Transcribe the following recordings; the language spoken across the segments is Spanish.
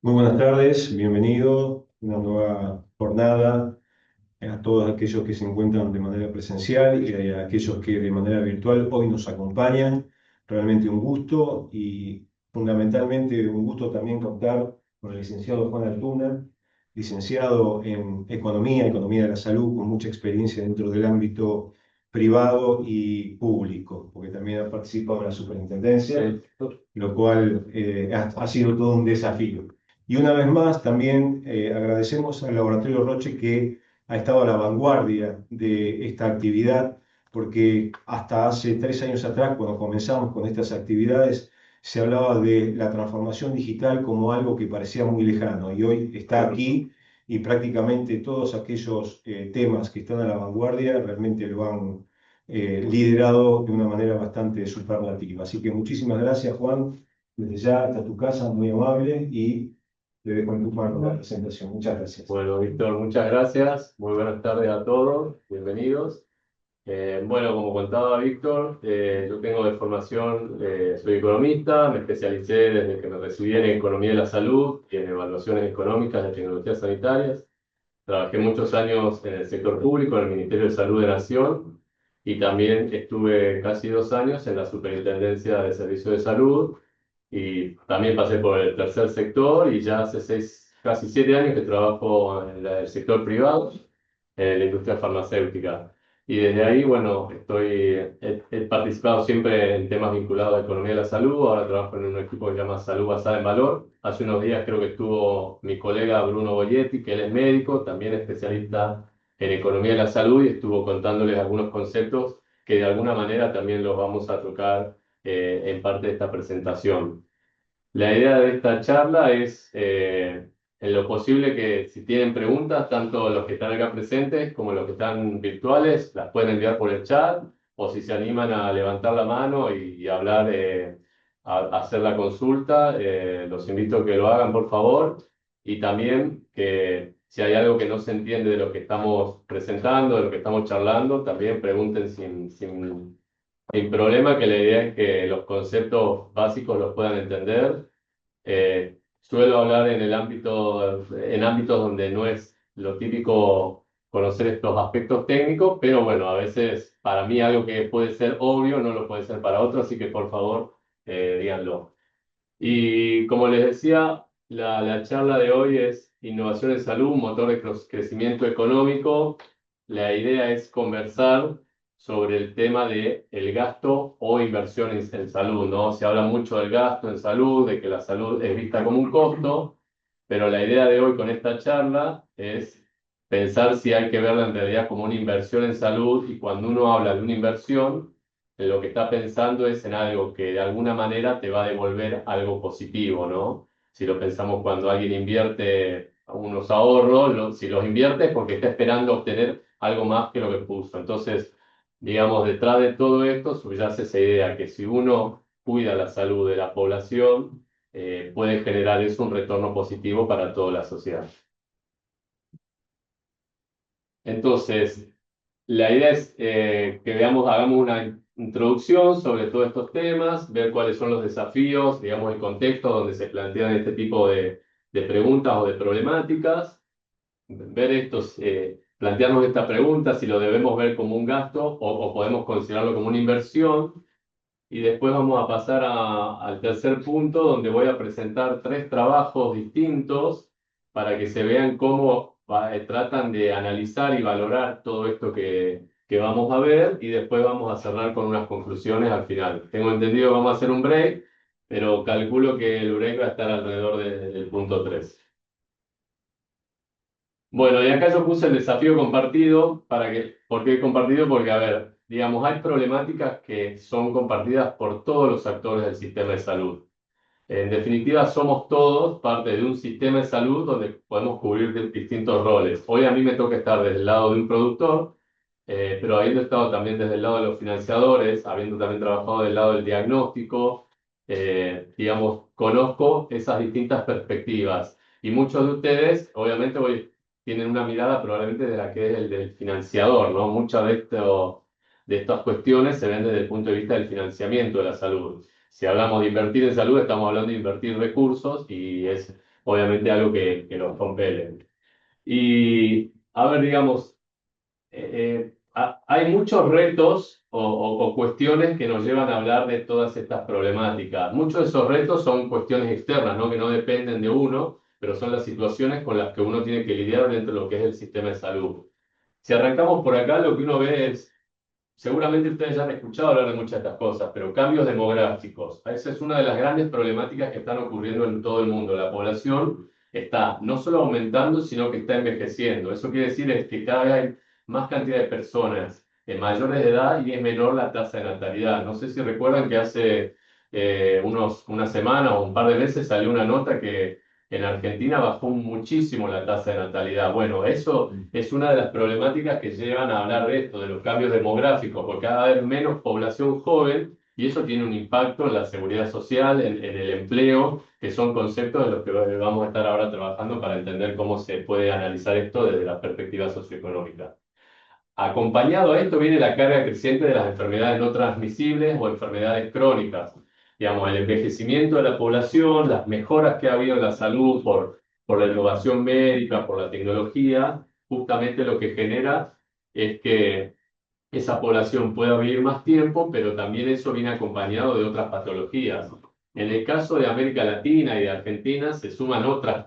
Muy buenas tardes, bienvenido a una nueva jornada a todos aquellos que se encuentran de manera presencial y a aquellos que de manera virtual hoy nos acompañan. Realmente un gusto y fundamentalmente un gusto también contar con el licenciado Juan Altuna, licenciado en Economía de la Salud, con mucha experiencia dentro del ámbito privado y público, porque también ha participado en la superintendencia, lo cual ha sido todo un desafío. Y una vez más, también agradecemos al Laboratorio Roche que ha estado a la vanguardia de esta actividad, porque hasta hace 3 años atrás, cuando comenzamos con estas actividades, se hablaba de la transformación digital como algo que parecía muy lejano, y hoy está aquí y prácticamente todos aquellos temas que están a la vanguardia realmente lo han liderado de una manera bastante superlativa. Así que muchísimas gracias, Juan. Desde ya, hasta tu casa, muy amable, y te dejo en tus manos la presentación. Muchas gracias. Bueno, Víctor, muchas gracias. Muy buenas tardes a todos. Bienvenidos. Bueno, como contaba Víctor, yo tengo de formación, soy economista, me especialicé desde que me recibí en Economía de la Salud y en evaluaciones económicas de tecnologías sanitarias. Trabajé muchos años en el sector público, en el Ministerio de Salud de Nación, y también estuve casi 2 años en la Superintendencia de Servicios de Salud, y también pasé por el tercer sector y ya hace casi 7 años que trabajo en el sector privado, en la industria farmacéutica. Y desde ahí, bueno, he participado siempre en temas vinculados a economía de la salud. Ahora trabajo en un equipo que se llama Salud Basada en Valor. Hace unos días creo que estuvo mi colega Bruno Boyetti, que él es médico, también especialista en economía de la salud, y estuvo contándoles algunos conceptos que de alguna manera también los vamos a tocar en parte de esta presentación. La idea de esta charla es, en lo posible, que si tienen preguntas, tanto los que están acá presentes como los que están virtuales, las pueden enviar por el chat, o si se animan a levantar la mano y hablar, a hacer la consulta, los invito a que lo hagan, por favor. Y también que si hay algo que no se entiende de lo que estamos presentando, de lo que estamos charlando, también pregunten sin problema, que la idea es que los conceptos básicos los puedan entender. Suelo hablar en ámbitos donde no es lo típico conocer estos aspectos técnicos, pero bueno, a veces para mí algo que puede ser obvio no lo puede ser para otro, así que por favor, díganlo. Y como les decía, la charla de hoy es Innovación en Salud, motor de crecimiento económico. La idea es conversar sobre el tema de el gasto o inversión en salud, ¿no? Se habla mucho del gasto en salud, de que la salud es vista como un costo, pero la idea de hoy con esta charla es pensar si hay que verla en realidad como una inversión en salud, y cuando uno habla de una inversión, lo que está pensando es en algo que de alguna manera te va a devolver algo positivo, ¿no? Si lo pensamos cuando alguien invierte unos ahorros, si los invierte es porque está esperando obtener algo más que lo que puso. Entonces, digamos, detrás de todo esto subyace esa idea que si uno cuida la salud de la población, puede generar eso un retorno positivo para toda la sociedad. Entonces, la idea es que hagamos una introducción sobre todos estos temas, ver cuáles son los desafíos, digamos, el contexto donde se plantean este tipo de preguntas o de problemáticas, ver plantearnos esta pregunta, si lo debemos ver como un gasto o podemos considerarlo como una inversión. Y después vamos a pasar al tercer punto, donde voy a presentar 3 trabajos distintos para que se vean cómo tratan de analizar y valorar todo esto que vamos a ver, y después vamos a cerrar con unas conclusiones al final. Tengo entendido que vamos a hacer un break, pero calculo que el break va a estar alrededor del punto 3. Bueno, y acá yo puse el desafío compartido. ¿Por qué compartido? Porque, a ver, digamos, hay problemáticas que son compartidas por todos los actores del sistema de salud. En definitiva, somos todos parte de un sistema de salud donde podemos cubrir distintos roles. Hoy a mí me toca estar desde el lado de un productor, pero habiendo estado también desde el lado de los financiadores, habiendo también trabajado del lado del diagnóstico, digamos, conozco esas distintas perspectivas. Y muchos de ustedes, obviamente, hoy tienen una mirada probablemente de la que es el del financiador, ¿no? Muchas de estas cuestiones se ven desde el punto de vista del financiamiento de la salud. Si hablamos de invertir en salud, estamos hablando de invertir recursos, y es obviamente algo que los compele. Y, a ver, digamos, hay muchos retos o cuestiones que nos llevan a hablar de todas estas problemáticas. Muchos de esos retos son cuestiones externas, ¿no? Que no dependen de uno, pero son las situaciones con las que uno tiene que lidiar dentro de lo que es el sistema de salud. Si arrancamos por acá, lo que uno ve es, seguramente ustedes ya han escuchado hablar de muchas de estas cosas, pero cambios demográficos. Esa es una de las grandes problemáticas que están ocurriendo en todo el mundo. La población está no solo aumentando, sino que está envejeciendo. Eso quiere decir es que cada vez hay más cantidad de personas mayores de edad y es menor la tasa de natalidad. No sé si recuerdan que hace una semana o un par de meses salió una nota que en Argentina bajó muchísimo la tasa de natalidad. Bueno, eso es una de las problemáticas que llevan a hablar de esto, de los cambios demográficos, porque cada vez menos población joven y eso tiene un impacto en la seguridad social, en el empleo, que son conceptos de los que vamos a estar ahora trabajando para entender cómo se puede analizar esto desde la perspectiva socioeconómica. Acompañado a esto viene la carga creciente de las enfermedades no transmisibles o enfermedades crónicas. Digamos, el envejecimiento de la población, las mejoras que ha habido en la salud por la innovación médica, por la tecnología, justamente lo que genera es que esa población pueda vivir más tiempo, pero también eso viene acompañado de otras patologías. En el caso de América Latina y de Argentina se suman otras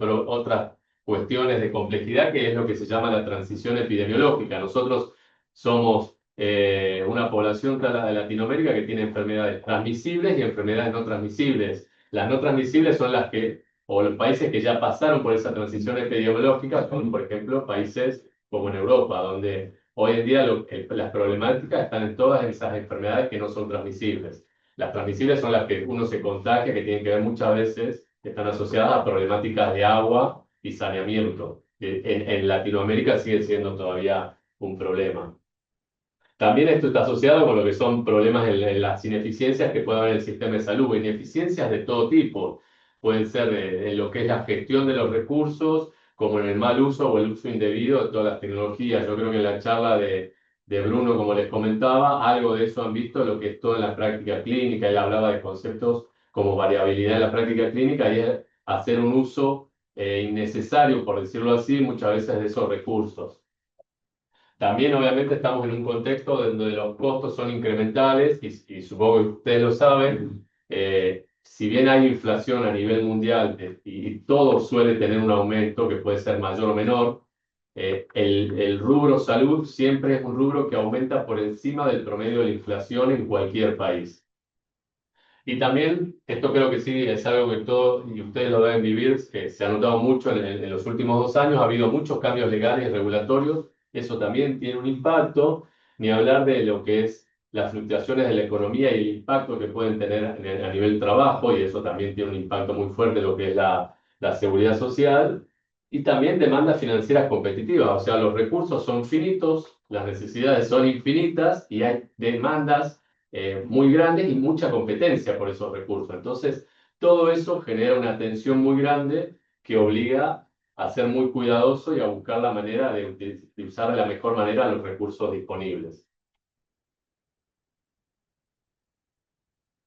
cuestiones de complejidad, que es lo que se llama la transición epidemiológica. Nosotros somos una población de Latinoamérica que tiene enfermedades transmisibles y enfermedades no transmisibles. Las no transmisibles son las que, o los países que ya pasaron por esa transición epidemiológica, son, por ejemplo, países como en Europa, donde hoy en día las problemáticas están en todas esas enfermedades que no son transmisibles. Las transmisibles son las que uno se contagia, que tienen que ver muchas veces, están asociadas a problemáticas de agua y saneamiento. En Latinoamérica sigue siendo todavía un problema. También esto está asociado con lo que son problemas en las ineficiencias que puede haber en el sistema de salud, ineficiencias de todo tipo. Pueden ser en lo que es la gestión de los recursos, como en el mal uso o el uso indebido de todas las tecnologías. Yo creo que en la charla de Bruno, como les comentaba, algo de eso han visto, lo que es todo en la práctica clínica. Él hablaba de conceptos como variabilidad en la práctica clínica y es hacer un uso innecesario, por decirlo así, muchas veces de esos recursos. También, obviamente, estamos en un contexto donde los costos son incrementales y supongo que ustedes lo saben. Si bien hay inflación a nivel mundial y todo suele tener un aumento que puede ser mayor o menor, el rubro salud siempre es un rubro que aumenta por encima del promedio de la inflación en cualquier país. Y también, esto creo que sí es algo que todos y ustedes lo deben vivir, que se ha notado mucho en los últimos 2 años, ha habido muchos cambios legales y regulatorios, eso también tiene un impacto, ni hablar de lo que es las fluctuaciones de la economía y el impacto que pueden tener a nivel trabajo, y eso también tiene un impacto muy fuerte en lo que es la seguridad social, y también demandas financieras competitivas, o sea, los recursos son finitos, las necesidades son infinitas y hay demandas muy grandes y mucha competencia por esos recursos. Entonces, todo eso genera una tensión muy grande que obliga a ser muy cuidadoso y a buscar la manera de usar de la mejor manera los recursos disponibles.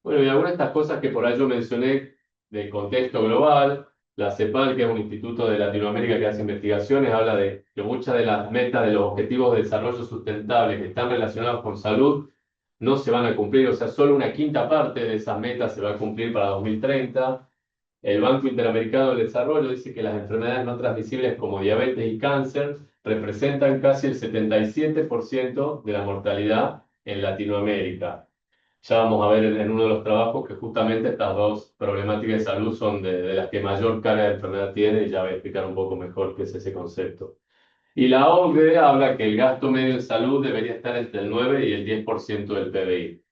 Bueno, y algunas de estas cosas que por ahí yo mencioné del contexto global, la CEPAL, que es un instituto de Latinoamérica que hace investigaciones, habla de que muchas de las metas de los objetivos de desarrollo sustentable que están relacionados con salud no se van a cumplir, o sea, solo una quinta parte de esas metas se va a cumplir para 2030. El Banco Interamericano del Desarrollo dice que las enfermedades no transmisibles como diabetes y cáncer representan casi el 77% de la mortalidad en Latinoamérica. Ya vamos a ver en uno de los trabajos que justamente estas dos problemáticas de salud son de las que mayor carga de enfermedad tiene y ya voy a explicar un poco mejor qué es ese concepto. Y la OCDE habla que el gasto medio en salud debería estar entre el 9 y el 10% del PBI.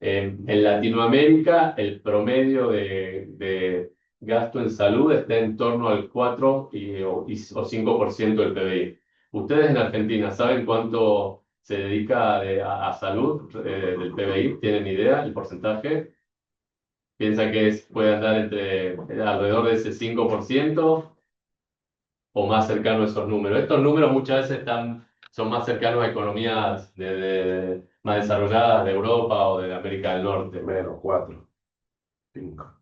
En Latinoamérica, el promedio de gasto en salud está en torno al 4 o 5% del PBI. Ustedes en Argentina, ¿saben cuánto se dedica a salud del PBI? ¿Tienen idea el porcentaje? ¿Piensa que puede andar entre alrededor de ese 5% o más cercano a esos números? Estos números muchas veces son más cercanos a economías más desarrolladas de Europa o de América del Norte. Menos 4, 5.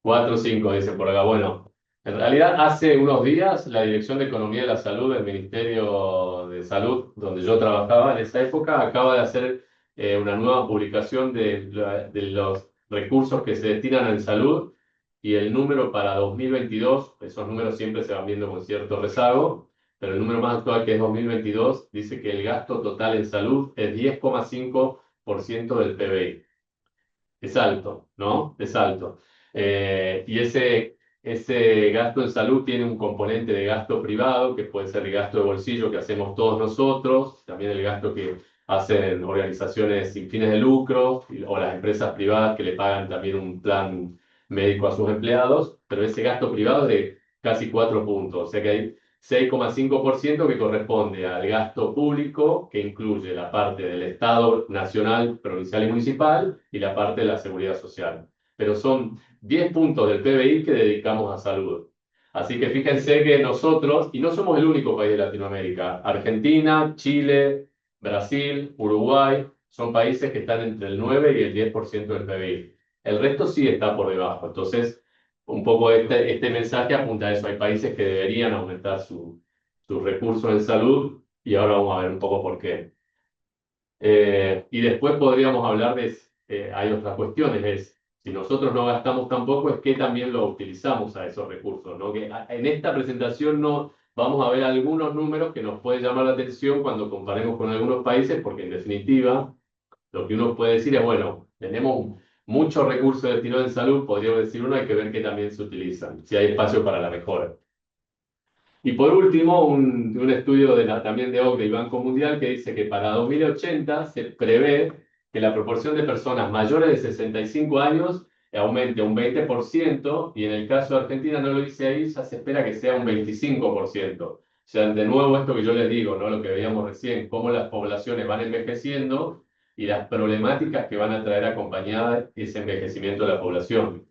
4 o 5, dice por acá. Bueno, En realidad, hace unos días, la Dirección de Economía de la Salud del Ministerio de Salud, donde yo trabajaba en esa época, acaba de hacer una nueva publicación de los recursos que se destinan en salud y el número para 2022, esos números siempre se van viendo con cierto rezago, pero el número más actual, que es 2022, dice que el gasto total en salud es 10,5% del PBI. Es alto, ¿no? Es alto. Y ese gasto en salud tiene un componente de gasto privado, que puede ser el gasto de bolsillo que hacemos todos nosotros, también el gasto que hacen organizaciones sin fines de lucro o las empresas privadas que le pagan también un plan médico a sus empleados, pero ese gasto privado es de casi 4 puntos, o sea que hay 6,5% que corresponde al gasto público, que incluye la parte del Estado nacional, provincial y municipal, y la parte de la seguridad social. Pero son 10 puntos del PBI que dedicamos a salud. Así que fíjense que nosotros, y no somos el único país de Latinoamérica, Argentina, Chile, Brasil, Uruguay, son países que están entre el 9 y el 10% del PBI. El resto sí está por debajo. Entonces, un poco este mensaje apunta a eso. Hay países que deberían aumentar sus recursos en salud y ahora vamos a ver un poco por qué. Y después podríamos hablar hay otras cuestiones, es si nosotros no gastamos tampoco, es que también lo utilizamos a esos recursos, ¿no? Que en esta presentación no vamos a ver algunos números que nos pueden llamar la atención cuando comparemos con algunos países, porque en definitiva lo que uno puede decir es, bueno, tenemos muchos recursos destinados en salud, podríamos decir uno, hay que ver que también se utilizan, si hay espacio para la mejora. Y por último, un estudio también de OCDE y Banco Mundial que dice que para 2080 se prevé que la proporción de personas mayores de 65 años aumente un 20% y en el caso de Argentina, no lo dice ahí, ya se espera que sea un 25%. O sea, de nuevo esto que yo les digo, ¿no? Lo que veíamos recién, cómo las poblaciones van envejeciendo y las problemáticas que van a traer acompañadas ese envejecimiento de la población.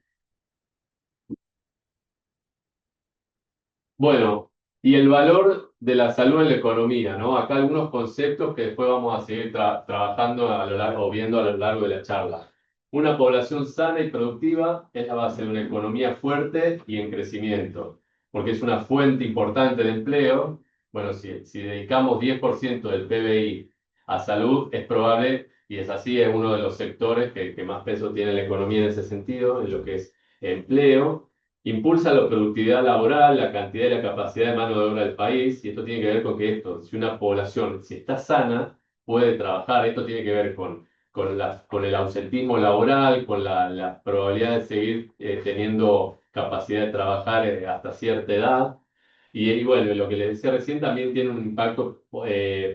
Bueno, y el valor de la salud en la economía, ¿no? Acá algunos conceptos que después vamos a seguir trabajando a lo largo o viendo a lo largo de la charla. Una población sana y productiva es la base de una economía fuerte y en crecimiento, porque es una fuente importante de empleo. Bueno, si dedicamos 10% del PBI a salud, es probable, y es así, es uno de los sectores que más peso tiene la economía en ese sentido, en lo que es empleo. Impulsa la productividad laboral, la cantidad y la capacidad de mano de obra del país, y esto tiene que ver con que si una población, si está sana, puede trabajar. Esto tiene que ver con el ausentismo laboral, con la probabilidad de seguir teniendo capacidad de trabajar hasta cierta edad. Y bueno, lo que les decía recién también tiene un impacto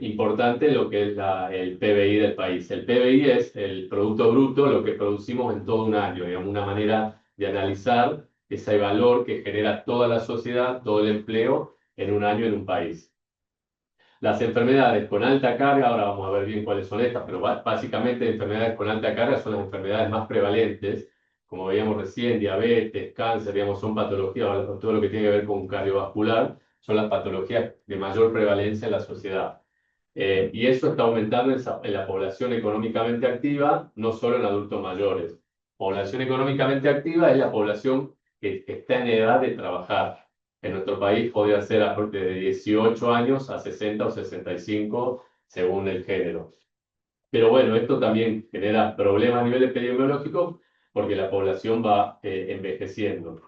importante en lo que es el PBI del país. El PBI es el Producto Bruto, lo que producimos en todo un año, digamos, una manera de analizar ese valor que genera toda la sociedad, todo el empleo en un año en un país. Las enfermedades con alta carga, ahora vamos a ver bien cuáles son estas, pero básicamente enfermedades con alta carga son las enfermedades más prevalentes, como veíamos recién, diabetes, cáncer, digamos, son patologías, todo lo que tiene que ver con cardiovascular, son las patologías de mayor prevalencia en la sociedad. Y eso está aumentando en la población económicamente activa, no solo en adultos mayores. Población económicamente activa es la población que está en edad de trabajar. En nuestro país podría ser de 18 años a 60 o 65, según el género. Pero bueno, esto también genera problemas a nivel epidemiológico porque la población va envejeciendo.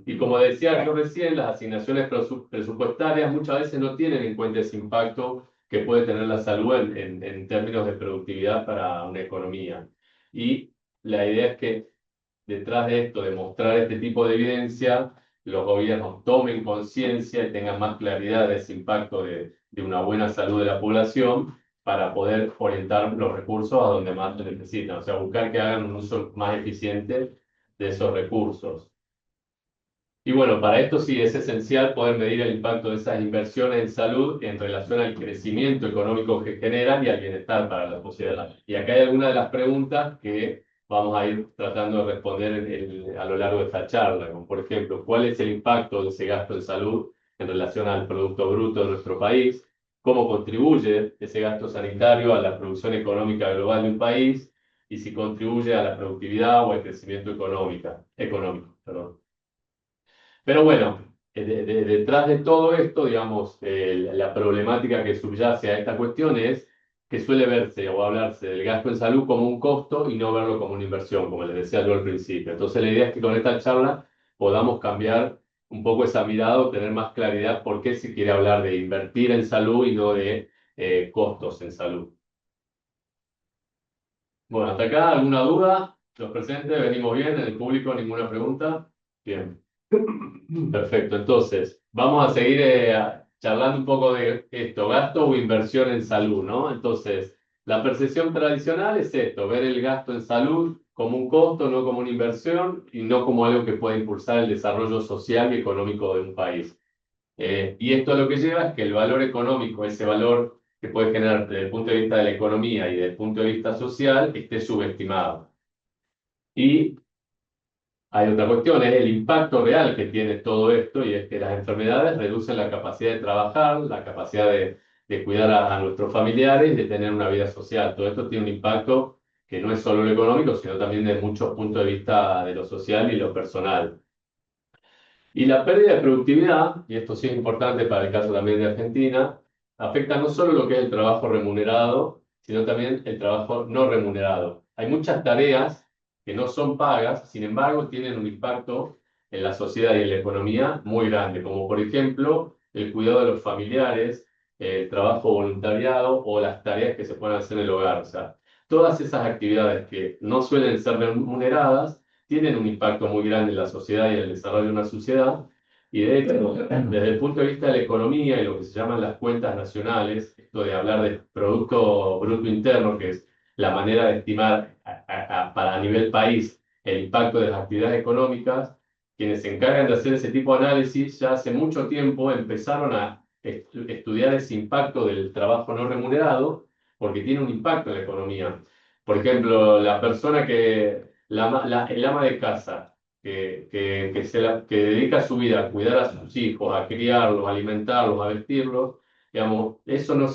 Y como decía yo recién, las asignaciones presupuestarias muchas veces no tienen en cuenta ese impacto que puede tener la salud en términos de productividad para una economía. Y la idea es que detrás de esto, de mostrar este tipo de evidencia, los gobiernos tomen conciencia y tengan más claridad de ese impacto de una buena salud de la población para poder orientar los recursos a donde más se necesitan, o sea, buscar que hagan un uso más eficiente de esos recursos. Y bueno, para esto sí es esencial poder medir el impacto de esas inversiones en salud en relación al crecimiento económico que generan y al bienestar para la sociedad. Y acá hay algunas de las preguntas que vamos a ir tratando de responder a lo largo de esta charla, como por ejemplo, ¿cuál es el impacto de ese gasto en salud en relación al Producto Bruto de nuestro país? ¿Cómo contribuye ese gasto sanitario a la producción económica global de un país? Y si contribuye a la productividad o al crecimiento económico, perdón. Pero bueno, detrás de todo esto, digamos, la problemática que subyace a esta cuestión es que suele verse o hablarse del gasto en salud como un costo y no verlo como una inversión, como les decía yo al principio. Entonces, la idea es que con esta charla podamos cambiar un poco esa mirada o tener más claridad por qué se quiere hablar de invertir en salud y no de costos en salud. Bueno, hasta acá, ¿alguna duda? Los presentes, ¿venimos bien? ¿En el público ninguna pregunta? Bien. Perfecto, entonces vamos a seguir charlando un poco de esto, gasto o inversión en salud, ¿no? Entonces, la percepción tradicional es esto, ver el gasto en salud como un costo, no como una inversión y no como algo que pueda impulsar el desarrollo social y económico de un país. Y esto lo que lleva es que el valor económico, ese valor que puede generar desde el punto de vista de la economía y desde el punto de vista social, esté subestimado. Y hay otra cuestión, es el impacto real que tiene todo esto, y es que las enfermedades reducen la capacidad de trabajar, la capacidad de cuidar a nuestros familiares y de tener una vida social. Todo esto tiene un impacto que no es solo lo económico, sino también de muchos puntos de vista de lo social y lo personal. Y la pérdida de productividad, y esto sí es importante para el caso también de Argentina, afecta no solo lo que es el trabajo remunerado, sino también el trabajo no remunerado. Hay muchas tareas que no son pagas, sin embargo, tienen un impacto en la sociedad y en la economía muy grande, como por ejemplo el cuidado de los familiares, el trabajo voluntariado o las tareas que se pueden hacer en el hogar. O sea, todas esas actividades que no suelen ser remuneradas tienen un impacto muy grande en la sociedad y en el desarrollo de una sociedad. Y de hecho, desde el punto de vista de la economía y lo que se llaman las cuentas nacionales, esto de hablar de Producto Bruto Interno, que es la manera de estimar para a nivel país el impacto de las actividades económicas, quienes se encargan de hacer ese tipo de análisis ya hace mucho tiempo empezaron a estudiar ese impacto del trabajo no remunerado, porque tiene un impacto en la economía. Por ejemplo, la persona el ama de casa, que dedica su vida a cuidar a sus hijos, a criarlos, a alimentarlos, a vestirlos, digamos, eso no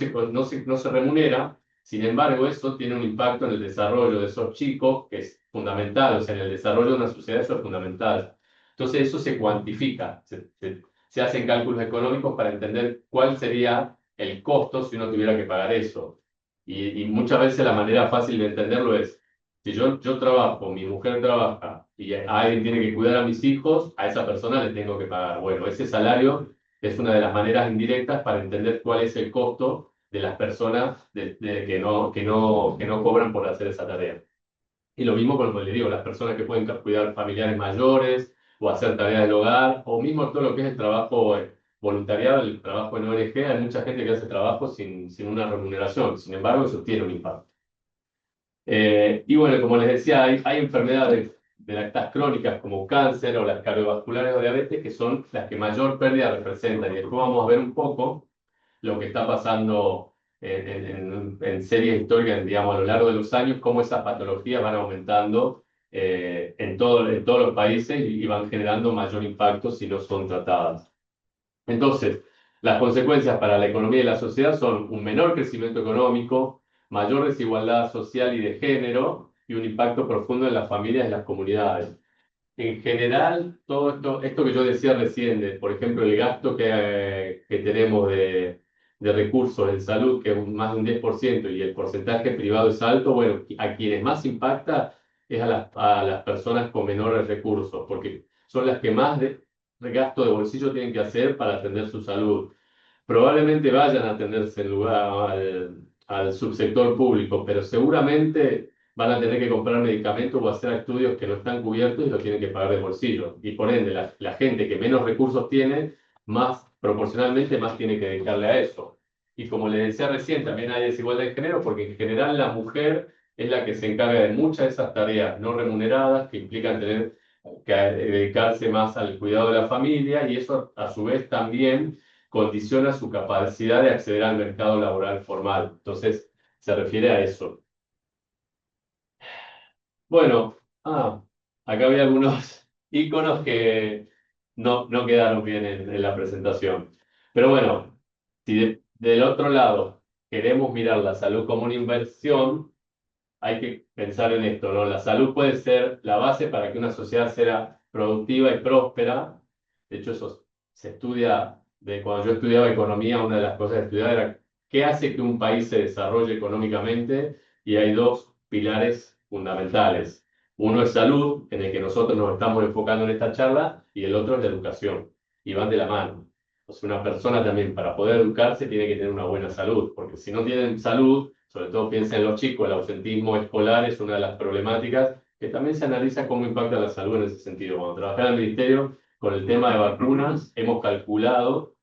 se remunera. Sin embargo, eso tiene un impacto en el desarrollo de esos chicos, que es fundamental, o sea, en el desarrollo de una sociedad eso es fundamental. Entonces, eso se cuantifica, se hacen cálculos económicos para entender cuál sería el costo si uno tuviera que pagar eso. Y muchas veces la manera fácil de entenderlo es, si yo trabajo, mi mujer trabaja y alguien tiene que cuidar a mis hijos, a esa persona le tengo que pagar. Bueno, ese salario es una de las maneras indirectas para entender cuál es el costo de las personas que no cobran por hacer esa tarea. Y lo mismo con lo que le digo, las personas que pueden cuidar familiares mayores o hacer tareas del hogar, o mismo todo lo que es el trabajo voluntariado, el trabajo en ONG, hay mucha gente que hace trabajo sin una remuneración, sin embargo, eso tiene un impacto. Y bueno, como les decía, hay enfermedades de estas crónicas como cáncer o las cardiovasculares o diabetes que son las que mayor pérdida representan. Y después vamos a ver un poco lo que está pasando en series históricas, digamos, a lo largo de los años, cómo esas patologías van aumentando en todos los países y van generando mayor impacto si no son tratadas. Entonces, las consecuencias para la economía y la sociedad son un menor crecimiento económico, mayor desigualdad social y de género y un impacto profundo en las familias y las comunidades. En general, todo esto que yo decía recién, por ejemplo, el gasto que tenemos de recursos en salud, que es más de un 10%, y el porcentaje privado es alto, bueno, a quienes más impacta es a las personas con menores recursos, porque son las que más gasto de bolsillo tienen que hacer para atender su salud. Probablemente vayan a atenderse en lugar al subsector público, pero seguramente van a tener que comprar medicamentos o hacer estudios que no están cubiertos y lo tienen que pagar de bolsillo. Y por ende, la gente que menos recursos tiene, más proporcionalmente más tiene que dedicarle a eso. Y como les decía recién, también hay desigualdad de género porque en general la mujer es la que se encarga de muchas de esas tareas no remuneradas que implican tener que dedicarse más al cuidado de la familia, y eso a su vez también condiciona su capacidad de acceder al mercado laboral formal. Entonces, se refiere a eso. Bueno, acá había algunos iconos que no quedaron bien en la presentación. Pero bueno, si del otro lado queremos mirar la salud como una inversión, hay que pensar en esto, ¿no? La salud puede ser la base para que una sociedad sea productiva y próspera. De hecho, eso se estudia, de cuando yo estudiaba economía, una de las cosas que estudiaba era qué hace que un país se desarrolle económicamente, y hay dos pilares fundamentales. Uno es salud, en el que nosotros nos estamos enfocando en esta charla, y el otro es la educación, y van de la mano. O sea, una persona también para poder educarse tiene que tener una buena salud, porque si no tienen salud, sobre todo piensa en los chicos, el ausentismo escolar es una de las problemáticas que también se analiza cómo impacta la salud en ese sentido. Cuando trabajaba en el ministerio con el tema de vacunas, hemos calculado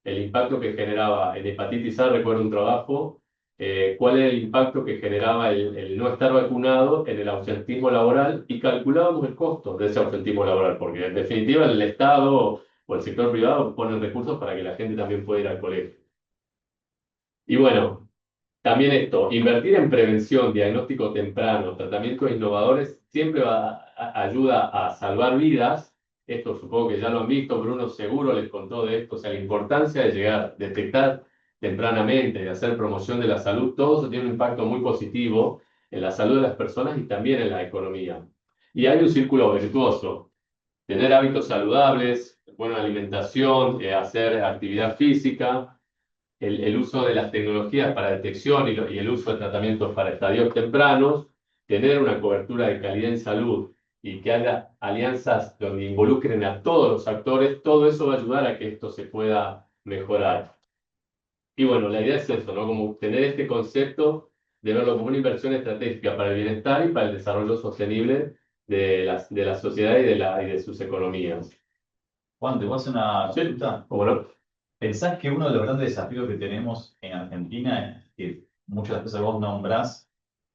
el impacto que generaba en hepatitis A, recuerdo un trabajo, cuál era el impacto que generaba el no estar vacunado en el ausentismo laboral, y calculábamos el costo de ese ausentismo laboral, porque en definitiva el Estado o el sector privado ponen recursos para que la gente también pueda ir al colegio. Y bueno, también esto, invertir en prevención, diagnóstico temprano, tratamientos innovadores, siempre ayuda a salvar vidas. Esto supongo que ya lo han visto, Bruno seguro les contó de esto, o sea, la importancia de llegar, detectar tempranamente, de hacer promoción de la salud, todo eso tiene un impacto muy positivo en la salud de las personas y también en la economía. Y hay un círculo virtuoso: tener hábitos saludables, buena alimentación, hacer actividad física, el uso de las tecnologías para detección y el uso de tratamientos para estadios tempranos, tener una cobertura de calidad en salud y que haya alianzas donde involucren a todos los actores, todo eso va a ayudar a que esto se pueda mejorar. Y bueno, la idea es eso, ¿no? Como tener este concepto de verlo como una inversión estratégica para el bienestar y para el desarrollo sostenible de la sociedad y de sus economías. Juan, te voy a hacer una Sí, consulta. ¿cómo no? ¿Pensás que uno de los grandes desafíos que tenemos en Argentina es que muchas de las cosas que vos nombrás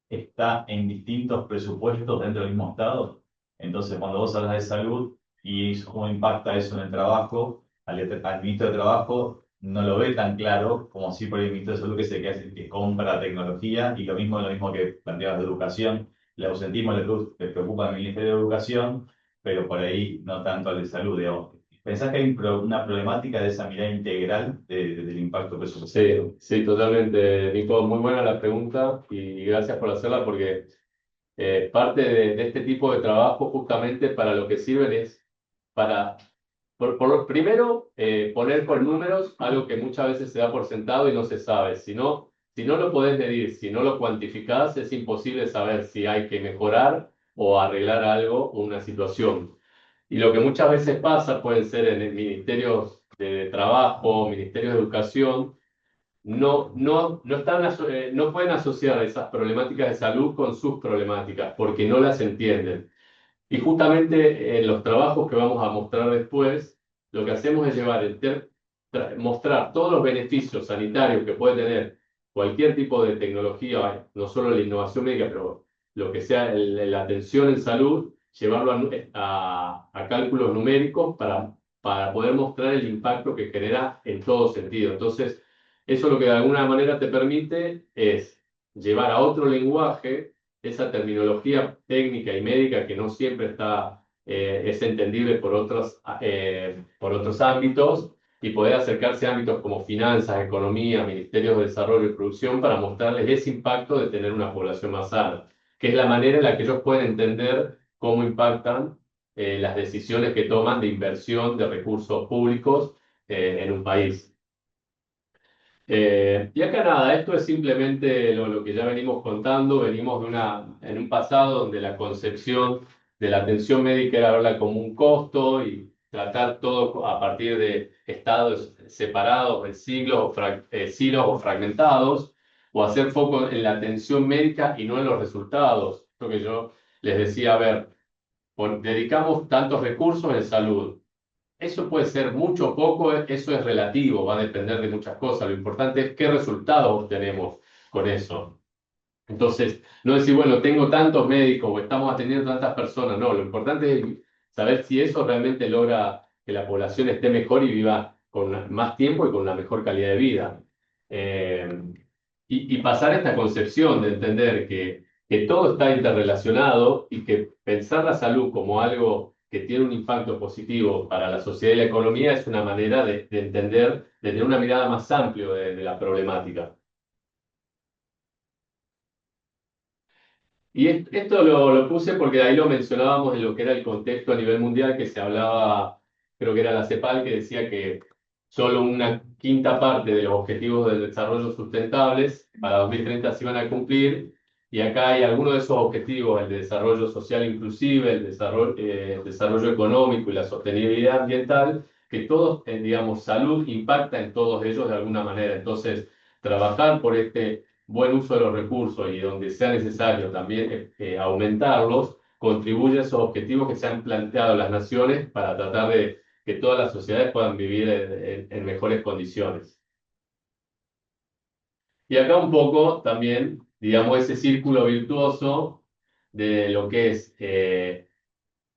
está en distintos presupuestos dentro del mismo Estado? Entonces, cuando vos hablas de salud y cómo impacta eso en el trabajo, al ministro de Trabajo no lo ve tan claro como si por el ministro de Salud, que se que compra tecnología, y lo mismo que planteabas de educación. El ausentismo le preocupa al Ministerio de Educación, pero por ahí no tanto al de salud, digamos. ¿Pensás que hay una problemática de esa mirada integral del impacto presupuestario? Sí, sí, totalmente, Nico. Muy buena la pregunta y gracias por hacerla, porque parte de este tipo de trabajo justamente para lo que sirven es para, primero, poner con números algo que muchas veces se da por sentado y no se sabe. Si no lo podés medir, si no lo cuantificás, es imposible saber si hay que mejorar o arreglar algo o una situación. Y lo que muchas veces pasa, pueden ser en el Ministerio de Trabajo, Ministerio de Educación, no pueden asociar esas problemáticas de salud con sus problemáticas porque no las entienden. Y justamente en los trabajos que vamos a mostrar después, lo que hacemos es mostrar todos los beneficios sanitarios que puede tener cualquier tipo de tecnología, no solo la innovación médica, pero lo que sea la atención en salud, llevarlo a cálculos numéricos para poder mostrar el impacto que genera en todo sentido. Entonces, eso lo que de alguna manera te permite es llevar a otro lenguaje esa terminología técnica y médica que no siempre es entendible por otros ámbitos, y poder acercarse a ámbitos como finanzas, economía, ministerios de desarrollo y producción para mostrarles ese impacto de tener una población más sana, que es la manera en la que ellos pueden entender cómo impactan las decisiones que toman de inversión de recursos públicos en un país. Y acá nada, esto es simplemente lo que ya venimos contando. Venimos en un pasado donde la concepción de la atención médica era verla como un costo y tratar todo a partir de estados separados, de silos o fragmentados, o hacer foco en la atención médica y no en los resultados. Lo que yo les decía, a ver, dedicamos tantos recursos en salud. Eso puede ser mucho o poco, eso es relativo, va a depender de muchas cosas. Lo importante es qué resultados obtenemos con eso. Entonces, no decir, bueno, tengo tantos médicos o estamos atendiendo tantas personas. No, lo importante es saber si eso realmente logra que la población esté mejor y viva con más tiempo y con una mejor calidad de vida. Eh, y pasar esta concepción de entender que todo está interrelacionado y que pensar la salud como algo que tiene un impacto positivo para la sociedad y la economía es una manera de entender, de tener una mirada más amplia de la problemática. Y esto lo puse porque ahí lo mencionábamos en lo que era el contexto a nivel mundial, que se hablaba creo que era la CEPAL, que decía que solo una quinta parte de los objetivos del desarrollo sustentables para 2030 se iban a cumplir, y acá hay algunos de esos objetivos: el de desarrollo social inclusive, el desarrollo económico y la sostenibilidad ambiental, que todos, digamos, salud impacta en todos ellos de alguna manera. Entonces, trabajar por este buen uso de los recursos y donde sea necesario también aumentarlos, contribuye a esos objetivos que se han planteado las naciones para tratar de que todas las sociedades puedan vivir en mejores condiciones. Y acá un poco también, digamos, ese círculo virtuoso de lo que es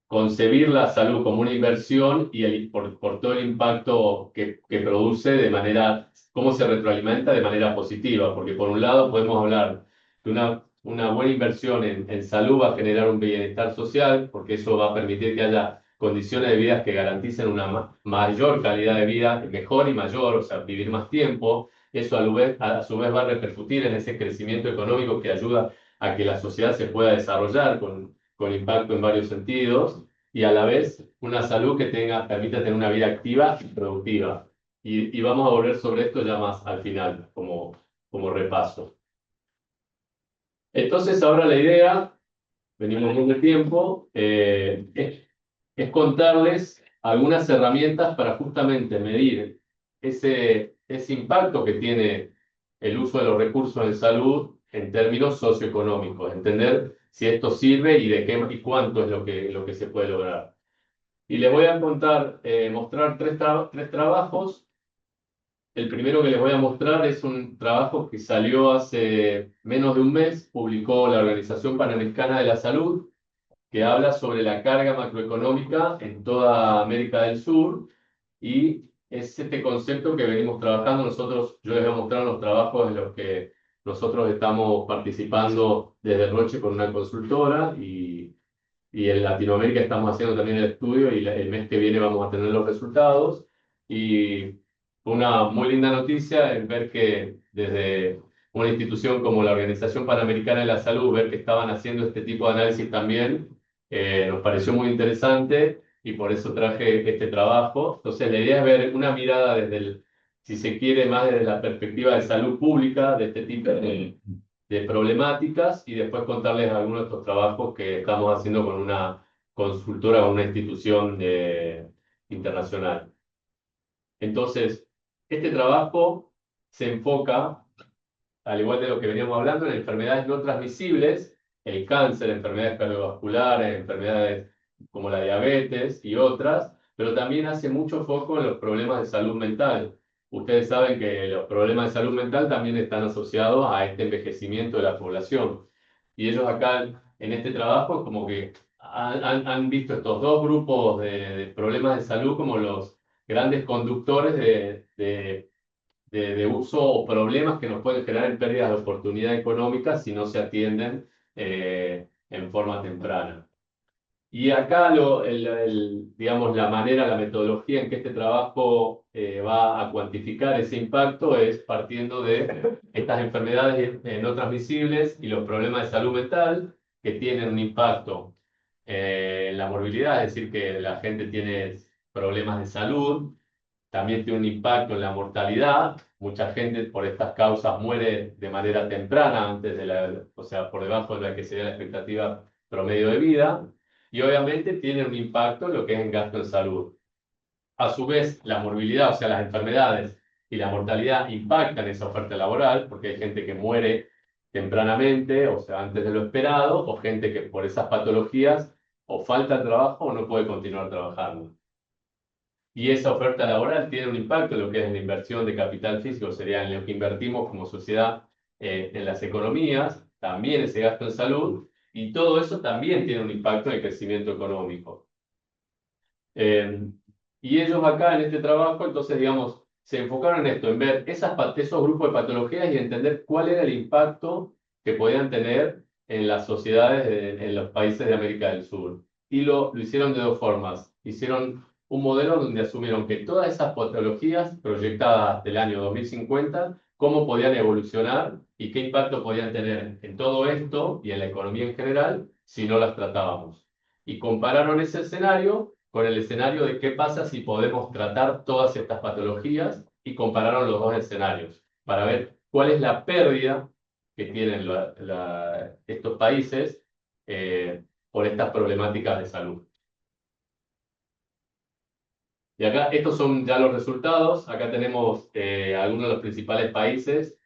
concebir la salud como una inversión y por todo el impacto que produce de manera, cómo se retroalimenta de manera positiva, porque por un lado podemos hablar de una buena inversión en salud va a generar un bienestar social, porque eso va a permitir que haya condiciones de vida que garanticen una mayor calidad de vida, mejor y mayor, o sea, vivir más tiempo. Eso a su vez va a repercutir en ese crecimiento económico que ayuda a que la sociedad se pueda desarrollar con impacto en varios sentidos, y a la vez una salud que permita tener una vida activa y productiva. Y vamos a volver sobre esto ya más al final, como repaso. Entonces, ahora la idea, venimos muy de tiempo, es contarles algunas herramientas para justamente medir ese impacto que tiene el uso de los recursos en salud en términos socioeconómicos, entender si esto sirve y de qué y cuánto es lo que se puede lograr. Y les voy a mostrar tres trabajos. El primero que les voy a mostrar es un trabajo que salió hace menos de un mes, publicó la Organización Panamericana de la Salud, que habla sobre la carga macroeconómica en toda América del Sur, y es este concepto que venimos trabajando nosotros. Yo les voy a mostrar los trabajos en los que nosotros estamos participando desde Roche con una consultora, y en Latinoamérica estamos haciendo también el estudio, y el mes que viene vamos a tener los resultados. Y una muy linda noticia es ver que desde una institución como la Organización Panamericana de la Salud, ver que estaban haciendo este tipo de análisis también, nos pareció muy interesante, y por eso traje este trabajo. Entonces la idea es ver una mirada si se quiere, más desde la perspectiva de salud pública de este tipo de problemáticas, y después contarles algunos de estos trabajos que estamos haciendo con una consultora, con una institución internacional. Entonces, este trabajo se enfoca, al igual de lo que veníamos hablando, en enfermedades no transmisibles, el cáncer, enfermedades cardiovasculares, enfermedades como la diabetes y otras, pero también hace mucho foco en los problemas de salud mental. Ustedes saben que los problemas de salud mental también están asociados a este envejecimiento de la población. Y ellos acá, en este trabajo, como que han visto estos dos grupos de problemas de salud como los grandes conductores de uso o problemas que nos pueden generar en pérdidas de oportunidad económica si no se atienden en forma temprana. Y acá, digamos, la manera, la metodología en que este trabajo va a cuantificar ese impacto es partiendo de estas enfermedades no transmisibles y los problemas de salud mental, que tienen un impacto en la morbilidad, es decir, que la gente tiene problemas de salud. También tiene un impacto en la mortalidad. Mucha gente por estas causas muere de manera temprana, o sea, por debajo de la que sería la expectativa promedio de vida. Y obviamente tiene un impacto en lo que es en gasto en salud. A su vez, la morbilidad, o sea, las enfermedades y la mortalidad impactan esa oferta laboral, porque hay gente que muere tempranamente, o sea, antes de lo esperado, o gente que por esas patologías o falta trabajo o no puede continuar trabajando. Y esa oferta laboral tiene un impacto en lo que es la inversión de capital físico, sería en lo que invertimos como sociedad en las economías, también ese gasto en salud, y todo eso también tiene un impacto en el crecimiento económico. Eh, y ellos acá en este trabajo, entonces, digamos, se enfocaron en esto, en ver esos grupos de patologías y entender cuál era el impacto que podían tener en las sociedades, en los países de América del Sur. Y lo hicieron de dos formas. Hicieron un modelo donde asumieron que todas esas patologías proyectadas del año 2050, cómo podían evolucionar y qué impacto podían tener en todo esto y en la economía en general si no las tratábamos. Y compararon ese escenario con el escenario de qué pasa si podemos tratar todas estas patologías y compararon los dos escenarios para ver cuál es la pérdida que tienen estos países por estas problemáticas de salud. Y acá, estos son ya los resultados. Acá tenemos algunos de los principales países.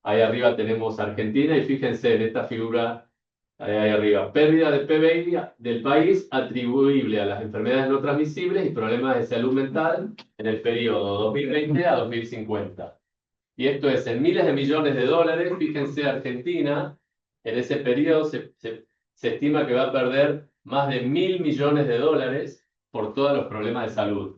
Ahí arriba tenemos Argentina y fíjense en esta figura ahí arriba. Pérdida de PBI del país atribuible a las enfermedades no transmisibles y problemas de salud mental en el periodo 2020 a 2050. Y esto es en miles de millones de dólares. Fíjense, Argentina, en ese periodo se estima que va a perder más de 1.000 millones de dólares por todos los problemas de salud.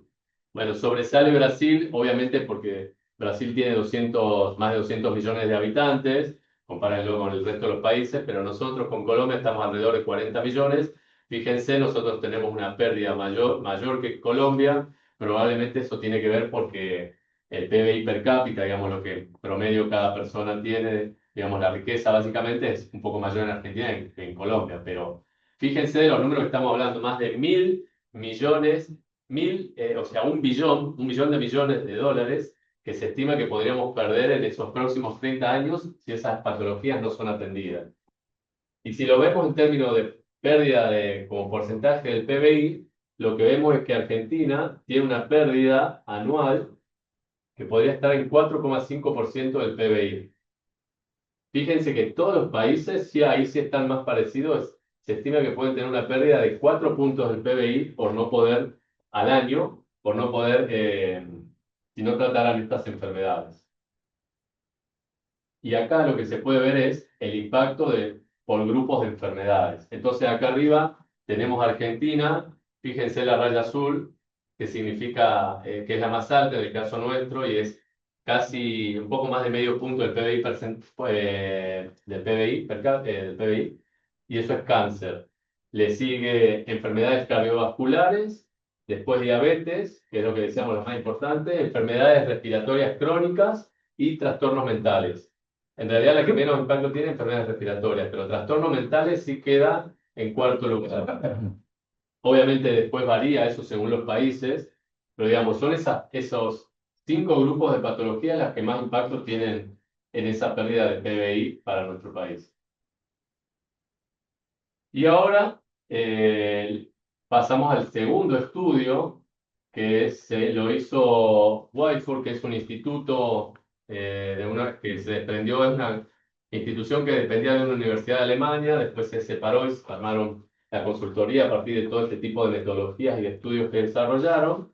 Bueno, sobresale Brasil, obviamente porque Brasil tiene más de 200 millones de habitantes, compárenlo con el resto de los países, pero nosotros con Colombia estamos alrededor de 40 millones. Fíjense, nosotros tenemos una pérdida mayor que Colombia. Probablemente eso tiene que ver porque el PBI per cápita, digamos, lo que promedio cada persona tiene, digamos, la riqueza básicamente es un poco mayor en Argentina que en Colombia, pero fíjense de los números que estamos hablando, más de 1.000 millones, o sea, un millón de millones de dólares que se estima que podríamos perder en esos próximos 30 años si esas patologías no son atendidas. Y si lo vemos en términos de pérdida como porcentaje del PBI, lo que vemos es que Argentina tiene una pérdida anual que podría estar en 4,5% del PBI. Fíjense que todos los países, sí, ahí sí están más parecidos, se estima que pueden tener una pérdida de 4 puntos del PBI por no poder, al año, por no poder, si no trataran estas enfermedades. Y acá lo que se puede ver es el impacto por grupos de enfermedades. Entonces acá arriba tenemos Argentina, fíjense la raya azul, que significa que es la más alta en el caso nuestro y es casi un poco más de medio punto del PBI, del PBI, y eso es cáncer. Le sigue enfermedades cardiovasculares, después diabetes, que es lo que decíamos lo más importante, enfermedades respiratorias crónicas y trastornos mentales. En realidad la que menos impacto tiene es enfermedades respiratorias, pero trastornos mentales sí queda en cuarto lugar. Obviamente después varía eso según los países, pero digamos, son esos 5 grupos de patologías las que más impacto tienen en esa pérdida de PBI para nuestro país. Y ahora pasamos al segundo estudio, que lo hizo Whiteford, que es un instituto que se desprendió, es una institución que dependía de una universidad de Alemania, después se separó y se armaron la consultoría a partir de todo este tipo de metodologías y estudios que desarrollaron.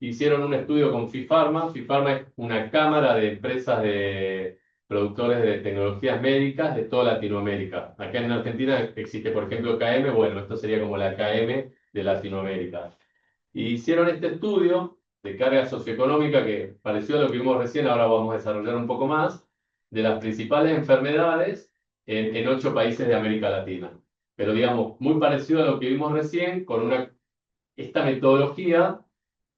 Hicieron un estudio con FIFARMA. FIFARMA es una cámara de empresas de productores de tecnologías médicas de toda Latinoamérica. Acá en Argentina existe, por ejemplo, KM, bueno, esto sería como la KM de Latinoamérica. Y hicieron este estudio de carga socioeconómica que pareció a lo que vimos recién, ahora vamos a desarrollar un poco más, de las principales enfermedades en 8 países de América Latina. Pero digamos, muy parecido a lo que vimos recién, con esta metodología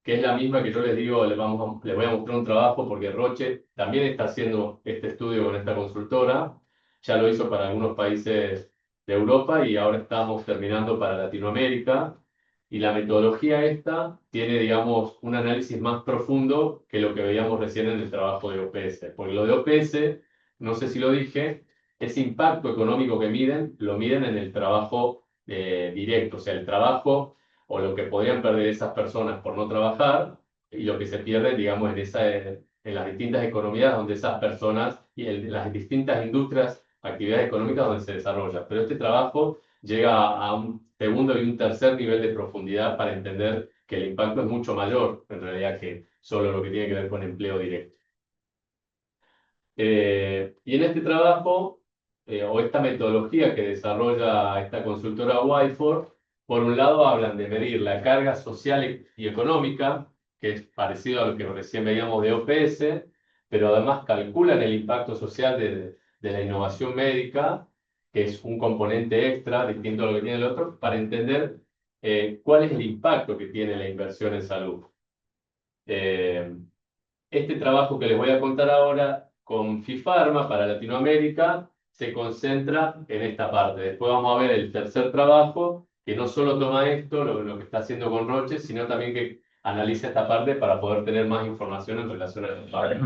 que es la misma que yo les digo, les voy a mostrar un trabajo porque Roche también está haciendo este estudio con esta consultora, ya lo hizo para algunos países de Europa y ahora estamos terminando para Latinoamérica. Y la metodología esta tiene, digamos, un análisis más profundo que lo que veíamos recién en el trabajo de OPS. Porque lo de OPS, no sé si lo dije, ese impacto económico que miden, lo miden en el trabajo directo, o sea, el trabajo o lo que podrían perder esas personas por no trabajar y lo que se pierde, digamos, en las distintas economías donde esas personas y en las distintas industrias, actividades económicas donde se desarrolla. Pero este trabajo llega a un segundo y un tercer nivel de profundidad para entender que el impacto es mucho mayor, en realidad, que solo lo que tiene que ver con empleo directo. Y en este trabajo, o esta metodología que desarrolla esta consultora Whiteford, por un lado hablan de medir la carga social y económica, que es parecido a lo que recién veíamos de OPS, pero además calculan el impacto social de la innovación médica, que es un componente extra, distinto a lo que tiene el otro, para entender cuál es el impacto que tiene la inversión en salud. Este trabajo que les voy a contar ahora con FIFARMA para Latinoamérica se concentra en esta parte. Después vamos a ver el tercer trabajo, que no solo toma esto, lo que está haciendo con Roche, sino también que analiza esta parte para poder tener más información en relación a esta parte.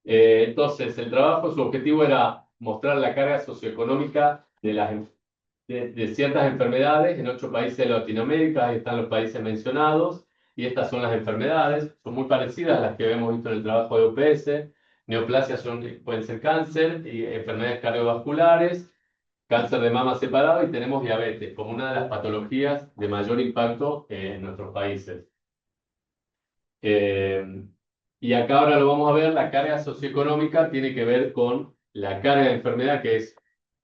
Entonces, el trabajo, su objetivo era mostrar la carga socioeconómica de ciertas enfermedades en 8 países de Latinoamérica. Ahí están los países mencionados, y estas son las enfermedades. Son muy parecidas a las que hemos visto en el trabajo de OPS. Neoplasias pueden ser cáncer, y enfermedades cardiovasculares, cáncer de mama separado, y tenemos diabetes como una de las patologías de mayor impacto en nuestros países. Eh, y acá ahora lo vamos a ver, la carga socioeconómica tiene que ver con la carga de enfermedad, que es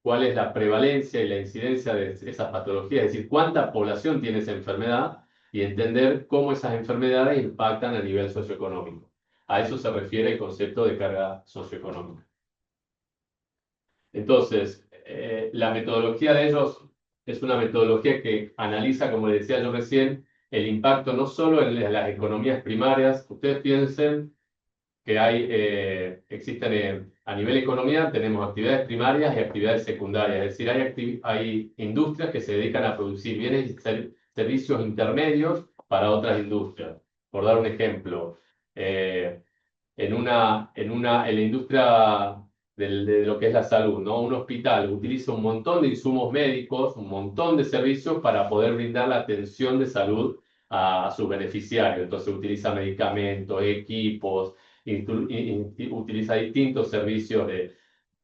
cuál es la prevalencia y la incidencia de esas patologías, es decir, cuánta población tiene esa enfermedad, y entender cómo esas enfermedades impactan a nivel socioeconómico. A eso se refiere el concepto de carga socioeconómica. Entonces, la metodología de ellos es una metodología que analiza, como les decía yo recién, el impacto no solo en las economías primarias. Ustedes piensen que existen a nivel economía, tenemos actividades primarias y actividades secundarias. Es decir, hay industrias que se dedican a producir bienes y servicios intermedios para otras industrias. Por dar un ejemplo, eh, en la industria de lo que es la salud, ¿no? Un hospital utiliza un montón de insumos médicos, un montón de servicios para poder brindar la atención de salud a sus beneficiarios. Entonces utiliza medicamentos, equipos, utiliza distintos servicios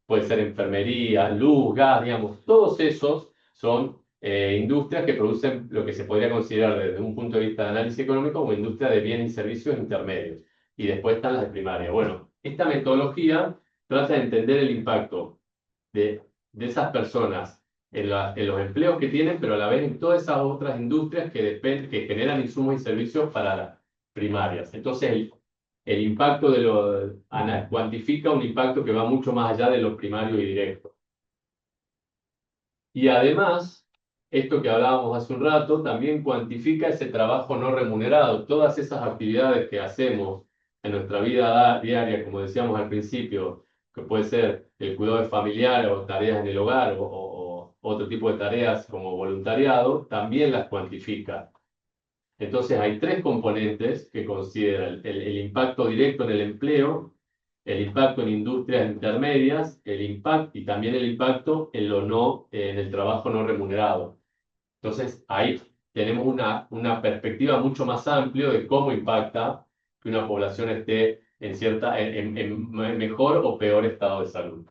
puede ser enfermería, luz, gas, digamos, todos esos son industrias que producen lo que se podría considerar desde un punto de vista de análisis económico como industria de bienes y servicios intermedios. Y después están las de primaria. Bueno, esta metodología trata de entender el impacto de esas personas en los empleos que tienen, pero a la vez en todas esas otras industrias que generan insumos y servicios para las primarias. Entonces, el impacto cuantifica un impacto que va mucho más allá de lo primario y directo. Y además, esto que hablábamos hace un rato, también cuantifica ese trabajo no remunerado, todas esas actividades que hacemos en nuestra vida diaria, como decíamos al principio, que puede ser el cuidado de familiar o tareas en el hogar o otro tipo de tareas como voluntariado, también las cuantifica. Entonces hay 3 componentes que considera el impacto directo en el empleo, el impacto en industrias intermedias, el impacto y también el impacto en el trabajo no remunerado. Entonces ahí tenemos una perspectiva mucho más amplia de cómo impacta que una población esté en mejor o peor estado de salud.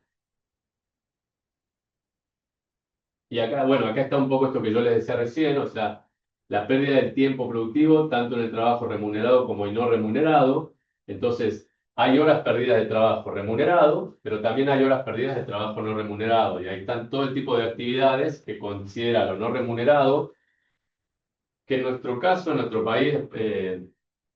Y acá, bueno, acá está un poco esto que yo les decía recién, o sea, la pérdida del tiempo productivo, tanto en el trabajo remunerado como en no remunerado. Entonces, hay horas perdidas de trabajo remunerado, pero también hay horas perdidas de trabajo no remunerado. Y ahí están todo el tipo de actividades que considera lo no remunerado, que en nuestro caso, en nuestro país,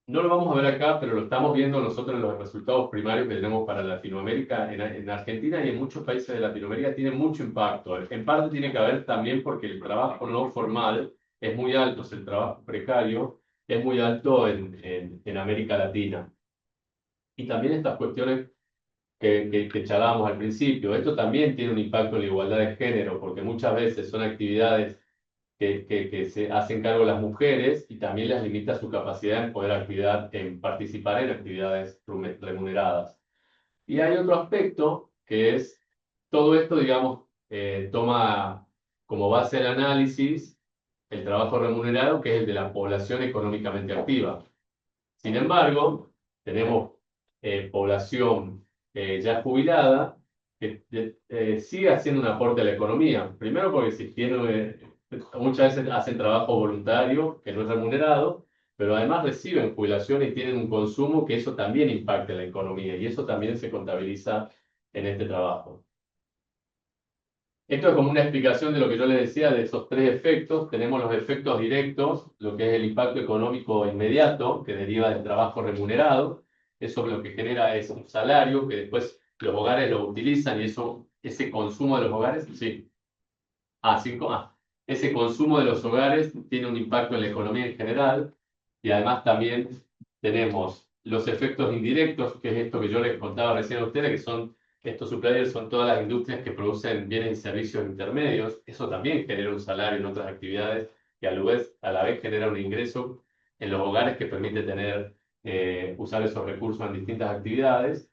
no lo vamos a ver acá, pero lo estamos viendo nosotros en los resultados primarios que tenemos para Latinoamérica. En Argentina y en muchos países de Latinoamérica tiene mucho impacto. En parte tiene que ver también porque el trabajo no formal es muy alto, el trabajo precario es muy alto en América Latina. Y también estas cuestiones que charlábamos al principio, esto también tiene un impacto en la igualdad de género, porque muchas veces son actividades que se hacen cargo las mujeres, y también les limita su capacidad en participar en actividades remuneradas. Y hay otro aspecto que es, todo esto, digamos, toma como base el análisis el trabajo remunerado, que es el de la población económicamente activa. Sin embargo, tenemos población ya jubilada que sigue haciendo un aporte a la economía. Primero porque si muchas veces hacen trabajo voluntario que no es remunerado, pero además reciben jubilación y tienen un consumo que eso también impacta en la economía, y eso también se contabiliza en este trabajo. Esto es como una explicación de lo que yo les decía de esos 3 efectos. Tenemos los efectos directos, lo que es el impacto económico inmediato que deriva del trabajo remunerado. Eso lo que genera es un salario que después los hogares lo utilizan, y ese consumo de los hogares, sí. Ese consumo de los hogares tiene un impacto en la economía en general. Y además también tenemos los efectos indirectos, que es esto que yo les contaba recién a ustedes, que son Estos suppliers son todas las industrias que producen bienes y servicios intermedios. Eso también genera un salario en otras actividades y a la vez genera un ingreso en los hogares que permite tener, usar esos recursos en distintas actividades.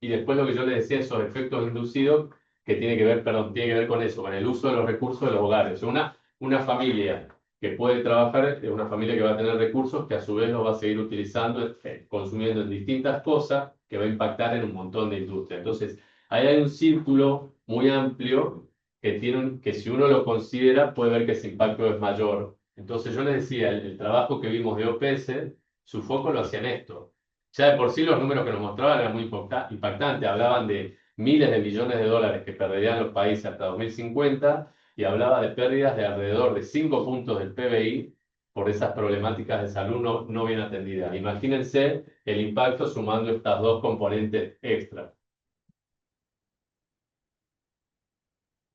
Y después lo que yo le decía, esos efectos inducidos que tiene que ver, perdón, tiene que ver con eso, con el uso de los recursos de los hogares. O sea, una familia que puede trabajar es una familia que va a tener recursos que a su vez los va a seguir utilizando, consumiendo en distintas cosas que va a impactar en un montón de industrias. Entonces, ahí hay un círculo muy amplio que si uno lo considera puede ver que ese impacto es mayor. Entonces yo les decía, el trabajo que vimos de OPS, su foco lo hacía en esto. Ya de por sí los números que nos mostraban eran muy impactantes, hablaban de miles de millones de dólares que perderían los países hasta 2050 y hablaba de pérdidas de alrededor de 5 puntos del PBI por esas problemáticas de salud no bien atendidas. Imagínense el impacto sumando estas dos componentes extra.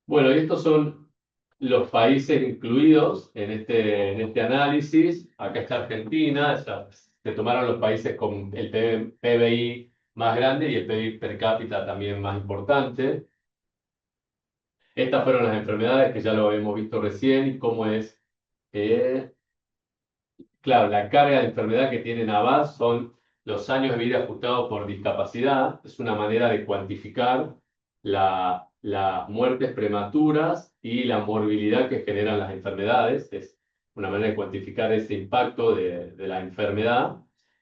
Bueno, y estos son los países incluidos en este análisis. Acá está Argentina, se tomaron los países con el PBI más grande y el PBI per cápita también más importante. Estas fueron las enfermedades que ya lo hemos visto recién y cómo es, eh, claro, la carga de enfermedad que tienen ABAS son los años de vida ajustados por discapacidad. Es una manera de cuantificar las muertes prematuras y la morbilidad que generan las enfermedades. Es una manera de cuantificar ese impacto de la enfermedad.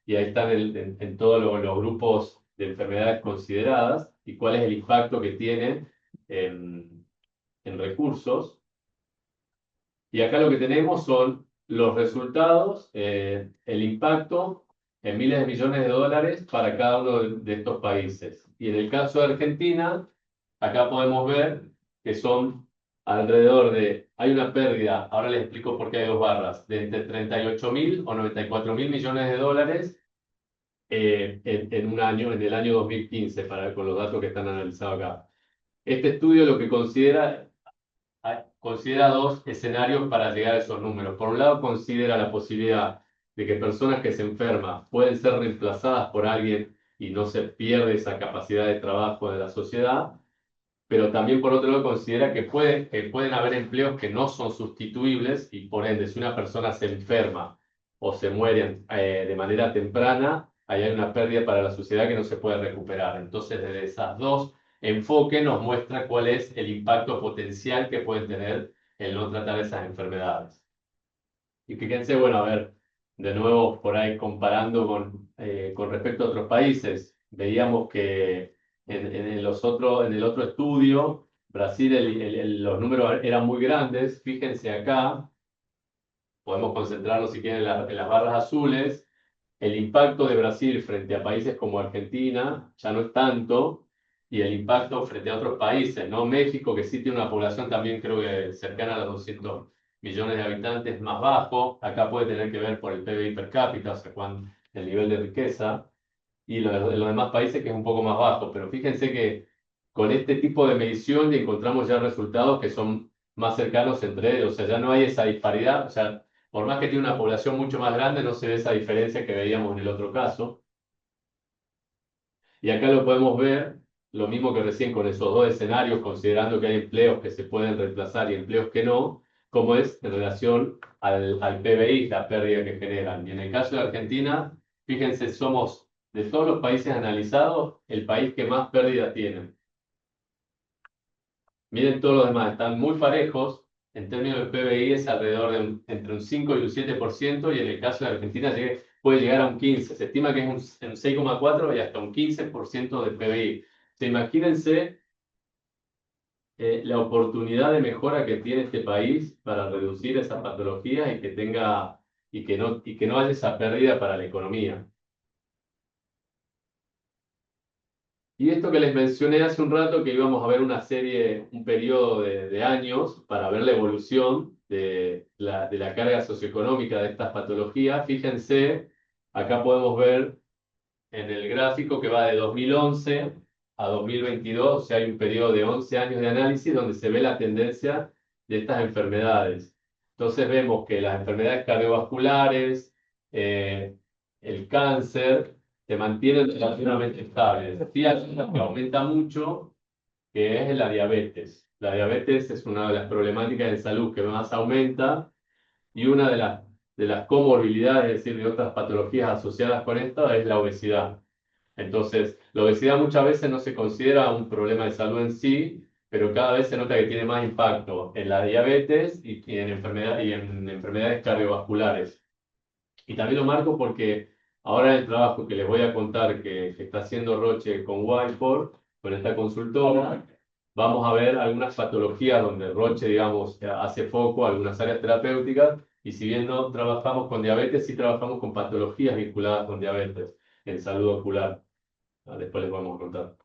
Y ahí están en todos los grupos de enfermedades consideradas y cuál es el impacto que tienen en recursos. Y acá lo que tenemos son los resultados, el impacto en miles de millones de dólares para cada uno de estos países. Y en el caso de Argentina, acá podemos ver que son alrededor de, hay una pérdida, ahora les explico por qué hay dos barras, de entre 38.000 o 94.000 millones de dólares en un año, en el año 2015, con los datos que están analizados acá. Este estudio lo que considera dos escenarios para llegar a esos números. Por un lado, considera la posibilidad de que personas que se enferman pueden ser reemplazadas por alguien y no se pierde esa capacidad de trabajo de la sociedad, pero también por otro lado considera que pueden haber empleos que no son sustituibles y por ende, si una persona se enferma o se muere de manera temprana, ahí hay una pérdida para la sociedad que no se puede recuperar. Entonces, desde esas dos enfoques nos muestra cuál es el impacto potencial que pueden tener el no tratar esas enfermedades. Y fíjense, bueno, a ver, de nuevo por ahí comparando con respecto a otros países, veíamos que en el otro estudio, Brasil, los números eran muy grandes. Fíjense acá, podemos concentrarnos si quieren en las barras azules. El impacto de Brasil frente a países como Argentina ya no es tanto, y el impacto frente a otros países, ¿no? México, que sí tiene una población también creo que cercana a los 200 millones de habitantes, más bajo, acá puede tener que ver por el PBI per cápita, o sea, el nivel de riqueza, y los demás países que es un poco más bajo, pero fíjense que con este tipo de medición encontramos ya resultados que son más cercanos entre ellos, o sea, ya no hay esa disparidad, o sea, por más que tiene una población mucho más grande, no se ve esa diferencia que veíamos en el otro caso. Y acá lo podemos ver, lo mismo que recién con esos dos escenarios, considerando que hay empleos que se pueden reemplazar y empleos que no, como es en relación al PBI, la pérdida que generan. Y en el caso de Argentina, fíjense, somos de todos los países analizados, el país que más pérdida tiene. Miren todos los demás, están muy parejos. En términos de PBI es alrededor de entre un 5 y un 7%, y en el caso de Argentina puede llegar a un 15%. Se estima que es un 6,4 y hasta un 15% del PBI. Imagínense la oportunidad de mejora que tiene este país para reducir esas patologías y que no haya esa pérdida para la economía. Y esto que les mencioné hace un rato, que íbamos a ver una serie, un periodo de años para ver la evolución de la carga socioeconómica de estas patologías. Fíjense, acá podemos ver en el gráfico que va de 2011 a 2022, o sea, hay un periodo de 11 años de análisis donde se ve la tendencia de estas enfermedades. Entonces vemos que las enfermedades cardiovasculares, el cáncer, se mantienen relativamente estables. Sí hay una que aumenta mucho, que es la diabetes. La diabetes es una de las problemáticas de salud que más aumenta y una de las comorbilidades, es decir, de otras patologías asociadas con esta, es la obesidad. Entonces, la obesidad muchas veces no se considera un problema de salud en sí, pero cada vez se nota que tiene más impacto en la diabetes y en enfermedades cardiovasculares. Y también lo marco porque ahora el trabajo que les voy a contar que está haciendo Roche con Whiteboard, con esta consultora, vamos a ver algunas patologías donde Roche, digamos, hace foco a algunas áreas terapéuticas y si bien no trabajamos con diabetes, sí trabajamos con patologías vinculadas con diabetes en salud ocular. Después les vamos a contar.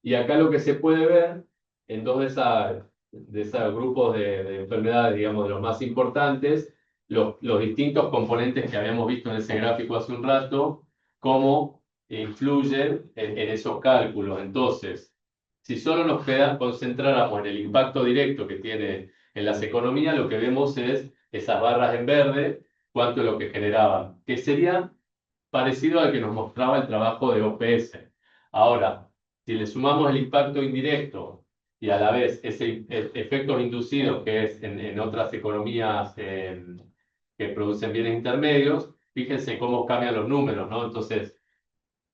Y acá lo que se puede ver en dos de esos grupos de enfermedades, digamos, de los más importantes, los distintos componentes que habíamos visto en ese gráfico hace un rato, cómo influyen en esos cálculos. Entonces, si solo concentráramos en el impacto directo que tiene en las economías, lo que vemos es esas barras en verde, cuánto es lo que generaban, que sería parecido al que nos mostraba el trabajo de OPS. Ahora, si le sumamos el impacto indirecto y a la vez ese efectos inducidos que es en otras economías que producen bienes intermedios, fíjense cómo cambian los números, ¿no? Entonces,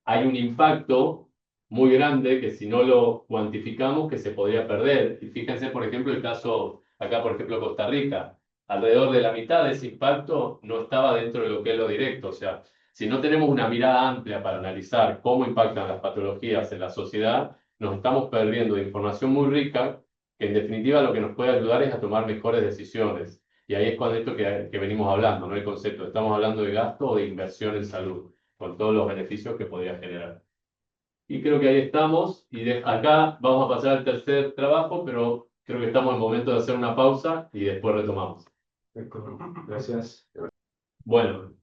hay un impacto muy grande que si no lo cuantificamos que se podría perder. Y fíjense, por ejemplo, el caso acá, por ejemplo, Costa Rica. Alrededor de la mitad de ese impacto no estaba dentro de lo que es lo directo. O sea, si no tenemos una mirada amplia para analizar cómo impactan las patologías en la sociedad, nos estamos perdiendo de información muy rica que en definitiva lo que nos puede ayudar es a tomar mejores decisiones. Y ahí es cuando esto que venimos hablando, ¿no? El concepto, estamos hablando de gasto o de inversión en salud con todos los beneficios que podría generar. Y creo que ahí estamos, y acá vamos a pasar al tercer trabajo, pero creo que estamos en momento de hacer una pausa y después retomamos. Gracias. Bueno,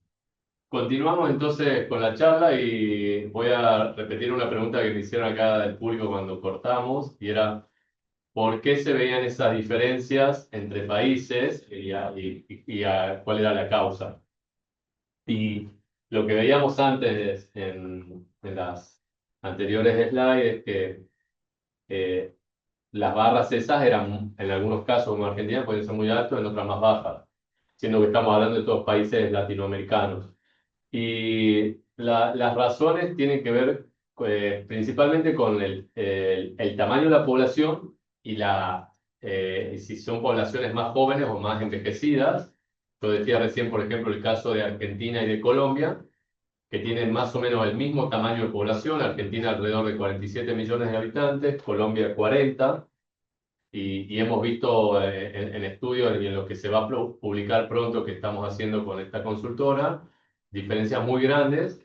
continuamos entonces con la charla y voy a repetir una pregunta que me hicieron acá del público cuando cortamos, y era, ¿por qué se veían esas diferencias entre países cuál era la causa? Y lo que veíamos antes en las anteriores slides es que eh, las barras esas eran, en algunos casos, como Argentina, pueden ser muy altas, en otras más bajas, siendo que estamos hablando de todos países latinoamericanos. Y las razones tienen que ver principalmente con el tamaño de la población y si son poblaciones más jóvenes o más envejecidas. Yo decía recién, por ejemplo, el caso de Argentina y de Colombia, que tienen más o menos el mismo tamaño de población. Argentina alrededor de 47 millones de habitantes, Colombia 40. Y hemos visto en estudios y en lo que se va a publicar pronto que estamos haciendo con esta consultora, diferencias muy grandes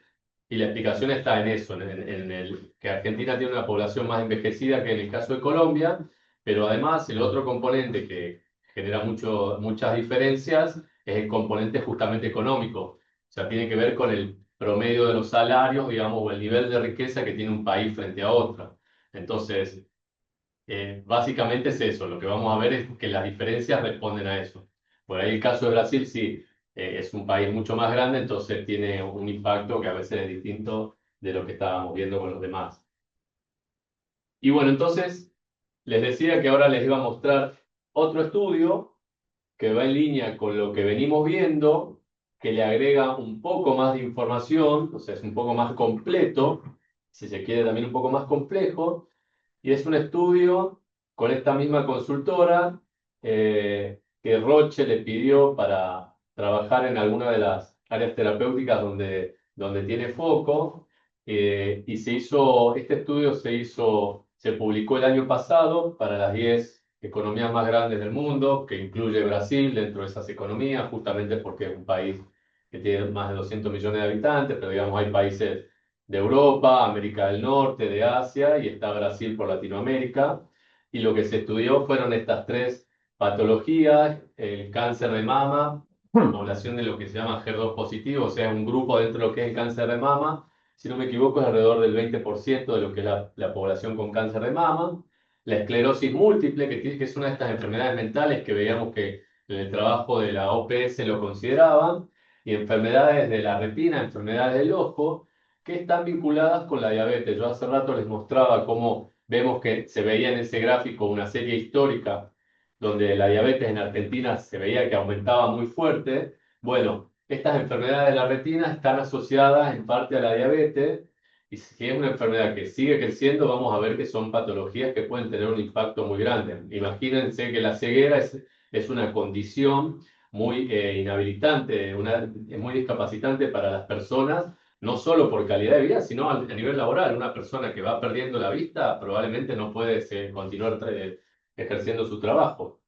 y la explicación está en eso, en el que Argentina tiene una población más envejecida que en el caso de Colombia, pero además el otro componente que genera muchas diferencias es el componente justamente económico, o sea, tiene que ver con el promedio de los salarios, digamos, o el nivel de riqueza que tiene un país frente a otro. Entonces, básicamente es eso, lo que vamos a ver es que las diferencias responden a eso. Por ahí el caso de Brasil sí, es un país mucho más grande, entonces tiene un impacto que a veces es distinto de lo que estábamos viendo con los demás. Y bueno, entonces les decía que ahora les iba a mostrar otro estudio que va en línea con lo que venimos viendo, que le agrega un poco más de información, o sea, es un poco más completo, si se quiere también un poco más complejo, y es un estudio con esta misma consultora que Roche le pidió para trabajar en alguna de las áreas terapéuticas donde tiene foco. Y este estudio se publicó el año pasado para las 10 economías más grandes del mundo, que incluye Brasil dentro de esas economías, justamente porque es un país que tiene más de 200 millones de habitantes, pero digamos hay países de Europa, América del Norte, de Asia, y está Brasil por Latinoamérica. Y lo que se estudió fueron estas tres patologías: el cáncer de mama, población de lo que se llama HER2 positivo, o sea, un grupo dentro de lo que es el cáncer de mama, si no me equivoco, es alrededor del 20% de lo que es la población con cáncer de mama. La esclerosis múltiple, que es una de estas enfermedades mentales que veíamos que en el trabajo de la OPS lo consideraban. y enfermedades de la retina, enfermedades del ojo, que están vinculadas con la diabetes. Yo hace rato les mostraba cómo vemos que se veía en ese gráfico una serie histórica donde la diabetes en Argentina se veía que aumentaba muy fuerte. Bueno, estas enfermedades de la retina están asociadas en parte a la diabetes, y si es una enfermedad que sigue creciendo, vamos a ver que son patologías que pueden tener un impacto muy grande. Imagínense que la ceguera es una condición muy inhabilitante, es muy discapacitante para las personas, no solo por calidad de vida, sino a nivel laboral. Una persona que va perdiendo la vista probablemente no puede continuar ejerciendo su trabajo.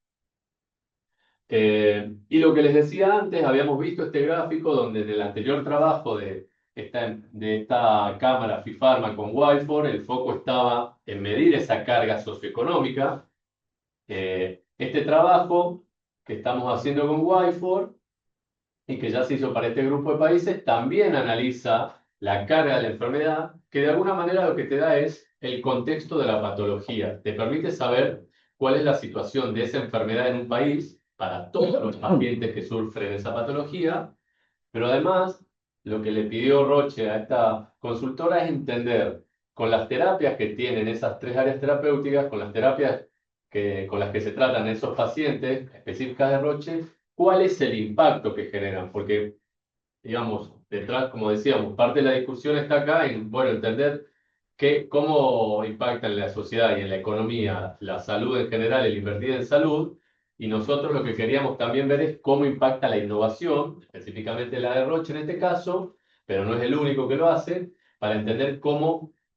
Y lo que les decía antes, habíamos visto este gráfico donde en el anterior trabajo de esta cámara FIFARMA con Wyfor, el foco estaba en medir esa carga socioeconómica. Este trabajo que estamos haciendo con Wyfor y que ya se hizo para este grupo de países, también analiza la carga de la enfermedad, que de alguna manera lo que te da es el contexto de la patología. Te permite saber cuál es la situación de esa enfermedad en un país para todos los pacientes que sufren esa patología, pero además lo que le pidió Roche a esta consultora es entender con las terapias que tienen esas tres áreas terapéuticas, con las terapias con las que se tratan esos pacientes específicas de Roche, cuál es el impacto que generan, porque, digamos, detrás, como decíamos, parte de la discusión está acá en, bueno, entender cómo impacta en la sociedad y en la economía la salud en general, el invertir en salud, y nosotros lo que queríamos también ver es cómo impacta la innovación, específicamente la de Roche en este caso, pero no es el único que lo hace, para entender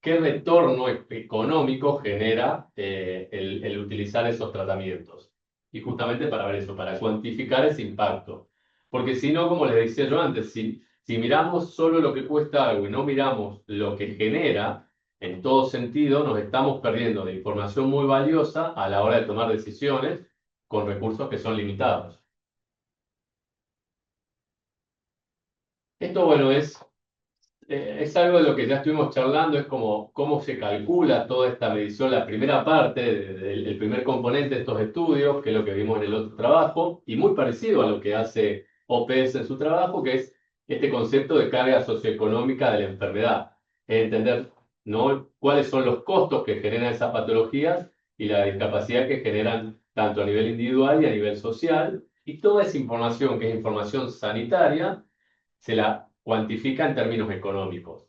qué retorno económico genera el utilizar esos tratamientos. Y justamente para ver eso, para cuantificar ese impacto. Porque si no, como les decía yo antes, si miramos solo lo que cuesta algo y no miramos lo que genera, en todo sentido, nos estamos perdiendo de información muy valiosa a la hora de tomar decisiones con recursos que son limitados. Esto, bueno, es algo de lo que ya estuvimos charlando, es como cómo se calcula toda esta medición, la primera parte, el primer componente de estos estudios, que es lo que vimos en el otro trabajo, y muy parecido a lo que hace OPS en su trabajo, que es este concepto de carga socioeconómica de la enfermedad. Es entender, ¿no?, cuáles son los costos que generan esas patologías y la discapacidad que generan tanto a nivel individual y a nivel social, y toda esa información, que es información sanitaria, se la cuantifica en términos económicos.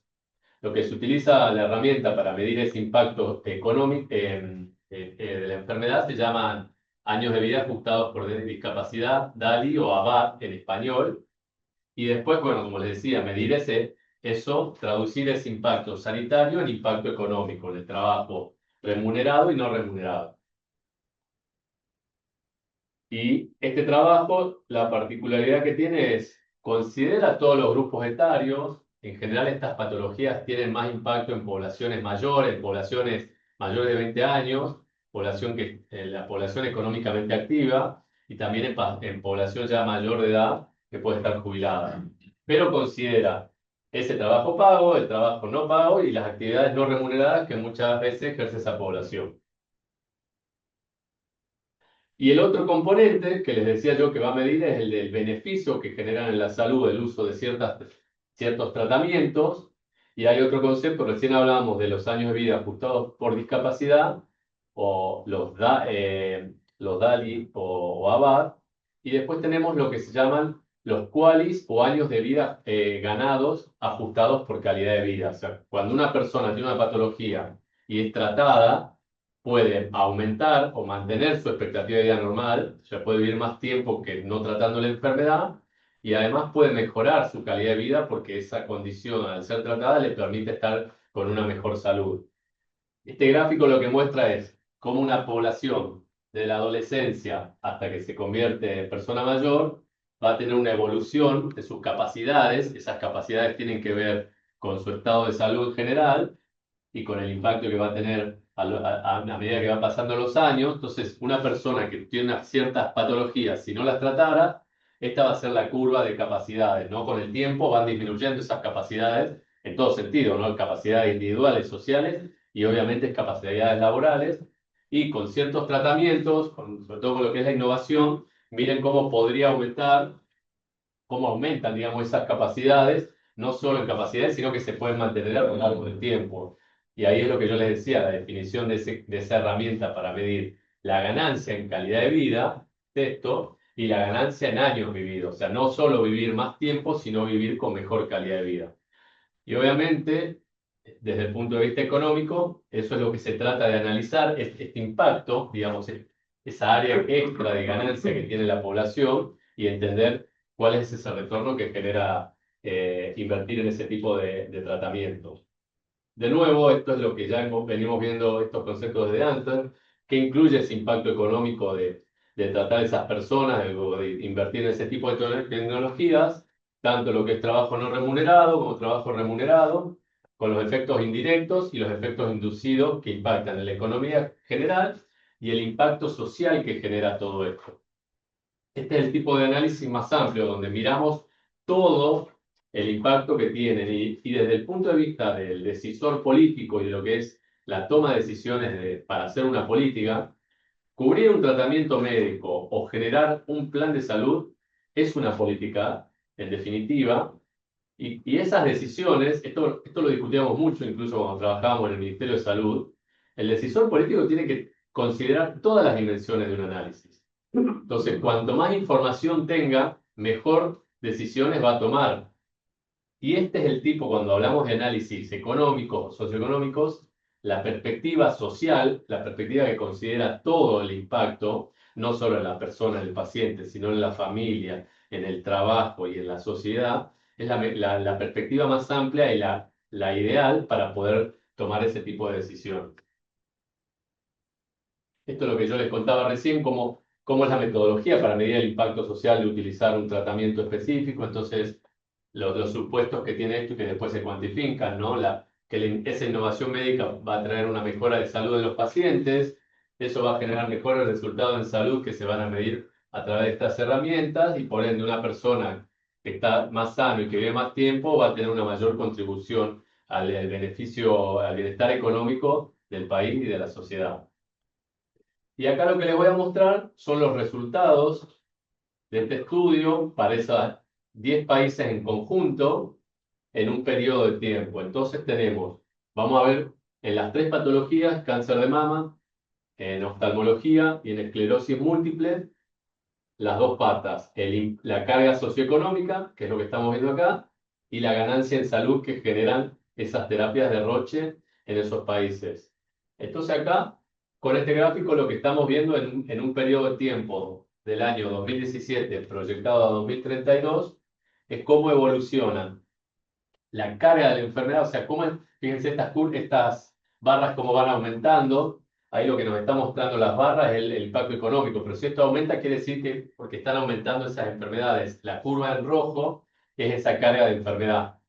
Lo que se utiliza la herramienta para medir ese impacto económico de la enfermedad se llaman años de vida ajustados por discapacidad, DALI o ABAD en español. Y después, bueno, como les decía, medir traducir ese impacto sanitario en impacto económico del trabajo remunerado y no remunerado. Y este trabajo, la particularidad que tiene es, considera todos los grupos etarios. En general, estas patologías tienen más impacto en poblaciones mayores, en poblaciones mayores de 20 años, la población económicamente activa, y también en población ya mayor de edad que puede estar jubilada. Pero considera ese trabajo pago, el trabajo no pago y las actividades no remuneradas que muchas veces ejerce esa población. Y el otro componente que les decía yo que va a medir es el del beneficio que generan en la salud el uso de ciertos tratamientos. Y hay otro concepto, recién hablábamos de los años de vida ajustados por discapacidad, o los DALI o ABAD. Y después tenemos lo que se llaman los QALYs o años de vida ganados ajustados por calidad de vida. O sea, cuando una persona tiene una patología y es tratada, puede aumentar o mantener su expectativa de vida normal, o sea, puede vivir más tiempo que no tratando la enfermedad, y además puede mejorar su calidad de vida porque esa condición, al ser tratada, le permite estar con una mejor salud. Este gráfico lo que muestra es cómo una población de la adolescencia hasta que se convierte en persona mayor va a tener una evolución de sus capacidades. Esas capacidades tienen que ver con su estado de salud en general y con el impacto que va a tener a medida que van pasando los años. Entonces, una persona que tiene ciertas patologías, si no las tratara, esta va a ser la curva de capacidades, ¿no? Con el tiempo van disminuyendo esas capacidades en todo sentido, ¿no? Capacidades individuales, sociales y obviamente capacidades laborales. Y con ciertos tratamientos, sobre todo con lo que es la innovación, miren cómo podría aumentar cómo aumentan, digamos, esas capacidades, no solo en capacidades, sino que se pueden mantener a lo largo del tiempo. Y ahí es lo que yo les decía, la definición de esa herramienta para medir la ganancia en calidad de vida, esto, y la ganancia en años vividos. O sea, no solo vivir más tiempo, sino vivir con mejor calidad de vida. Y obviamente, desde el punto de vista económico, eso es lo que se trata de analizar, este impacto, digamos, esa área extra de ganancia que tiene la población y entender cuál es ese retorno que genera invertir en ese tipo de tratamiento. De nuevo, esto es lo que ya venimos viendo estos conceptos de Anton, que incluye ese impacto económico de tratar a esas personas, de invertir en ese tipo de tecnologías, tanto lo que es trabajo no remunerado como trabajo remunerado, con los efectos indirectos y los efectos inducidos que impactan en la economía general y el impacto social que genera todo esto. Este es el tipo de análisis más amplio, donde miramos todo el impacto que tienen y desde el punto de vista del decisor político y de lo que es la toma de decisiones para hacer una política, cubrir un tratamiento médico o generar un plan de salud es una política, en definitiva, y esas decisiones, esto lo discutíamos mucho incluso cuando trabajábamos en el Ministerio de Salud, el decisor político tiene que considerar todas las dimensiones de un análisis. Entonces, cuanto más información tenga, mejor decisiones va a tomar. Y este es el tipo, cuando hablamos de análisis económicos, socioeconómicos, la perspectiva social, la perspectiva que considera todo el impacto, no solo en la persona, en el paciente, sino en la familia, en el trabajo y en la sociedad, es la perspectiva más amplia y la ideal para poder tomar ese tipo de decisión. Esto es lo que yo les contaba recién, cómo es la metodología para medir el impacto social de utilizar un tratamiento específico. Entonces, los supuestos que tiene esto y que después se cuantifican, ¿no? Esa innovación médica va a traer una mejora de salud de los pacientes, eso va a generar mejores resultados en salud que se van a medir a través de estas herramientas y por ende una persona que está más sano y que vive más tiempo va a tener una mayor contribución al beneficio, al bienestar económico del país y de la sociedad. Y acá lo que les voy a mostrar son los resultados de este estudio para esos 10 países en conjunto en un periodo de tiempo. Entonces vamos a ver en las 3 patologías, cáncer de mama, en oftalmología y en esclerosis múltiple, las 2 patas, la carga socioeconómica, que es lo que estamos viendo acá, y la ganancia en salud que generan esas terapias de Roche en esos países. Entonces acá, con este gráfico, lo que estamos viendo en un periodo de tiempo del año 2017 proyectado a 2032 es cómo evolucionan la carga de la enfermedad, o sea, fíjense estas barras cómo van aumentando. Ahí lo que nos está mostrando las barras es el impacto económico, pero si esto aumenta quiere decir que porque están aumentando esas enfermedades. La curva en rojo es esa carga de enfermedad.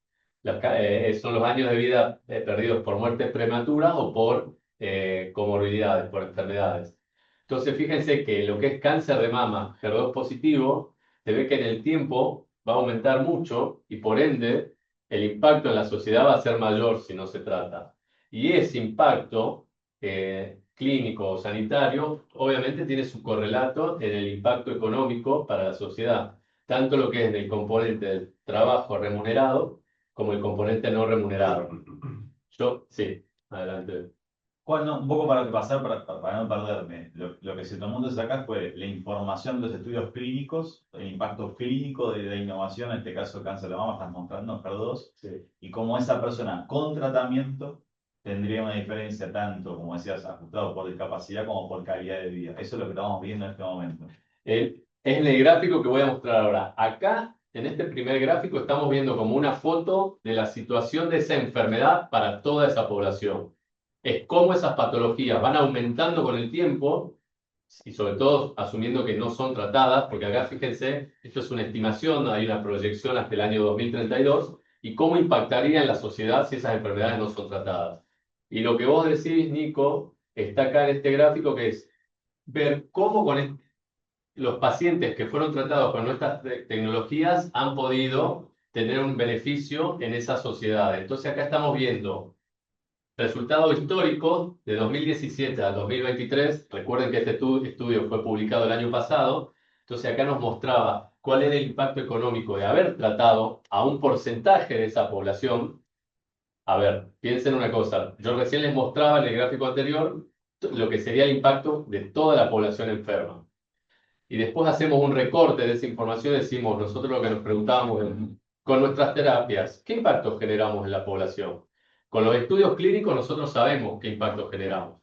Son los años de vida perdidos por muertes prematuras o por comorbilidades, por enfermedades. Entonces, fíjense que lo que es cáncer de mama, HER2 positivo, se ve que en el tiempo va a aumentar mucho y por ende el impacto en la sociedad va a ser mayor si no se trata. Y ese impacto clínico o sanitario, obviamente tiene su correlato en el impacto económico para la sociedad, tanto lo que es en el componente del trabajo remunerado como el componente no remunerado. Sí, adelante. Bueno, un poco para pasar, para no perderme, lo que se tomó entonces acá fue la información de los estudios clínicos, el impacto clínico de la innovación, en este caso cáncer de mama, estás mostrando HER2, Sí. y cómo esa persona con tratamiento tendría una diferencia tanto, como decías, ajustado por discapacidad como por calidad de vida. Eso es lo que estamos viendo en este momento. Es en el gráfico que voy a mostrar ahora. Acá, en este primer gráfico, estamos viendo como una foto de la situación de esa enfermedad para toda esa población. Es cómo esas patologías van aumentando con el tiempo y sobre todo asumiendo que no son tratadas, porque acá fíjense, esto es una estimación, hay una proyección hasta el año 2032, y cómo impactaría en la sociedad si esas enfermedades no son tratadas. Y lo que vos decís, Nico, está acá en este gráfico, que es ver cómo los pacientes que fueron tratados con nuestras tecnologías han podido tener un beneficio en esa sociedad. Entonces acá estamos viendo resultados históricos de 2017 al 2023. Recuerden que este estudio fue publicado el año pasado. Entonces acá nos mostraba cuál era el impacto económico de haber tratado a un porcentaje de esa población. A ver, piensen una cosa. Yo recién les mostraba en el gráfico anterior lo que sería el impacto de toda la población enferma. Y después hacemos un recorte de esa información y decimos, nosotros lo que nos preguntábamos es, con nuestras terapias, ¿qué impacto generamos en la población? Con los estudios clínicos nosotros sabemos qué impacto generamos.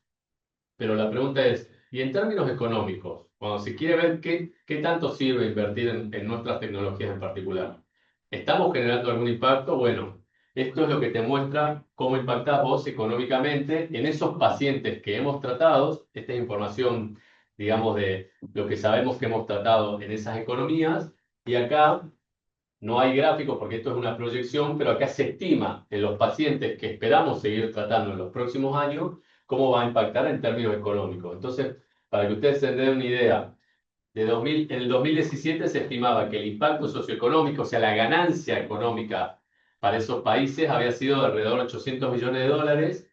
Pero la pregunta es, ¿y en términos económicos? Cuando se quiere ver qué tanto sirve invertir en nuestras tecnologías en particular. ¿Estamos generando algún impacto? Bueno, esto es lo que te muestra cómo impactás vos económicamente en esos pacientes que hemos tratado. Esta es información, digamos, de lo que sabemos que hemos tratado en esas economías. Y acá no hay gráficos porque esto es una proyección, pero acá se estima en los pacientes que esperamos seguir tratando en los próximos años cómo va a impactar en términos económicos. Entonces, para que ustedes se den una idea, en el 2017 se estimaba que el impacto socioeconómico, o sea, la ganancia económica para esos países había sido de alrededor de 800 millones de dólares,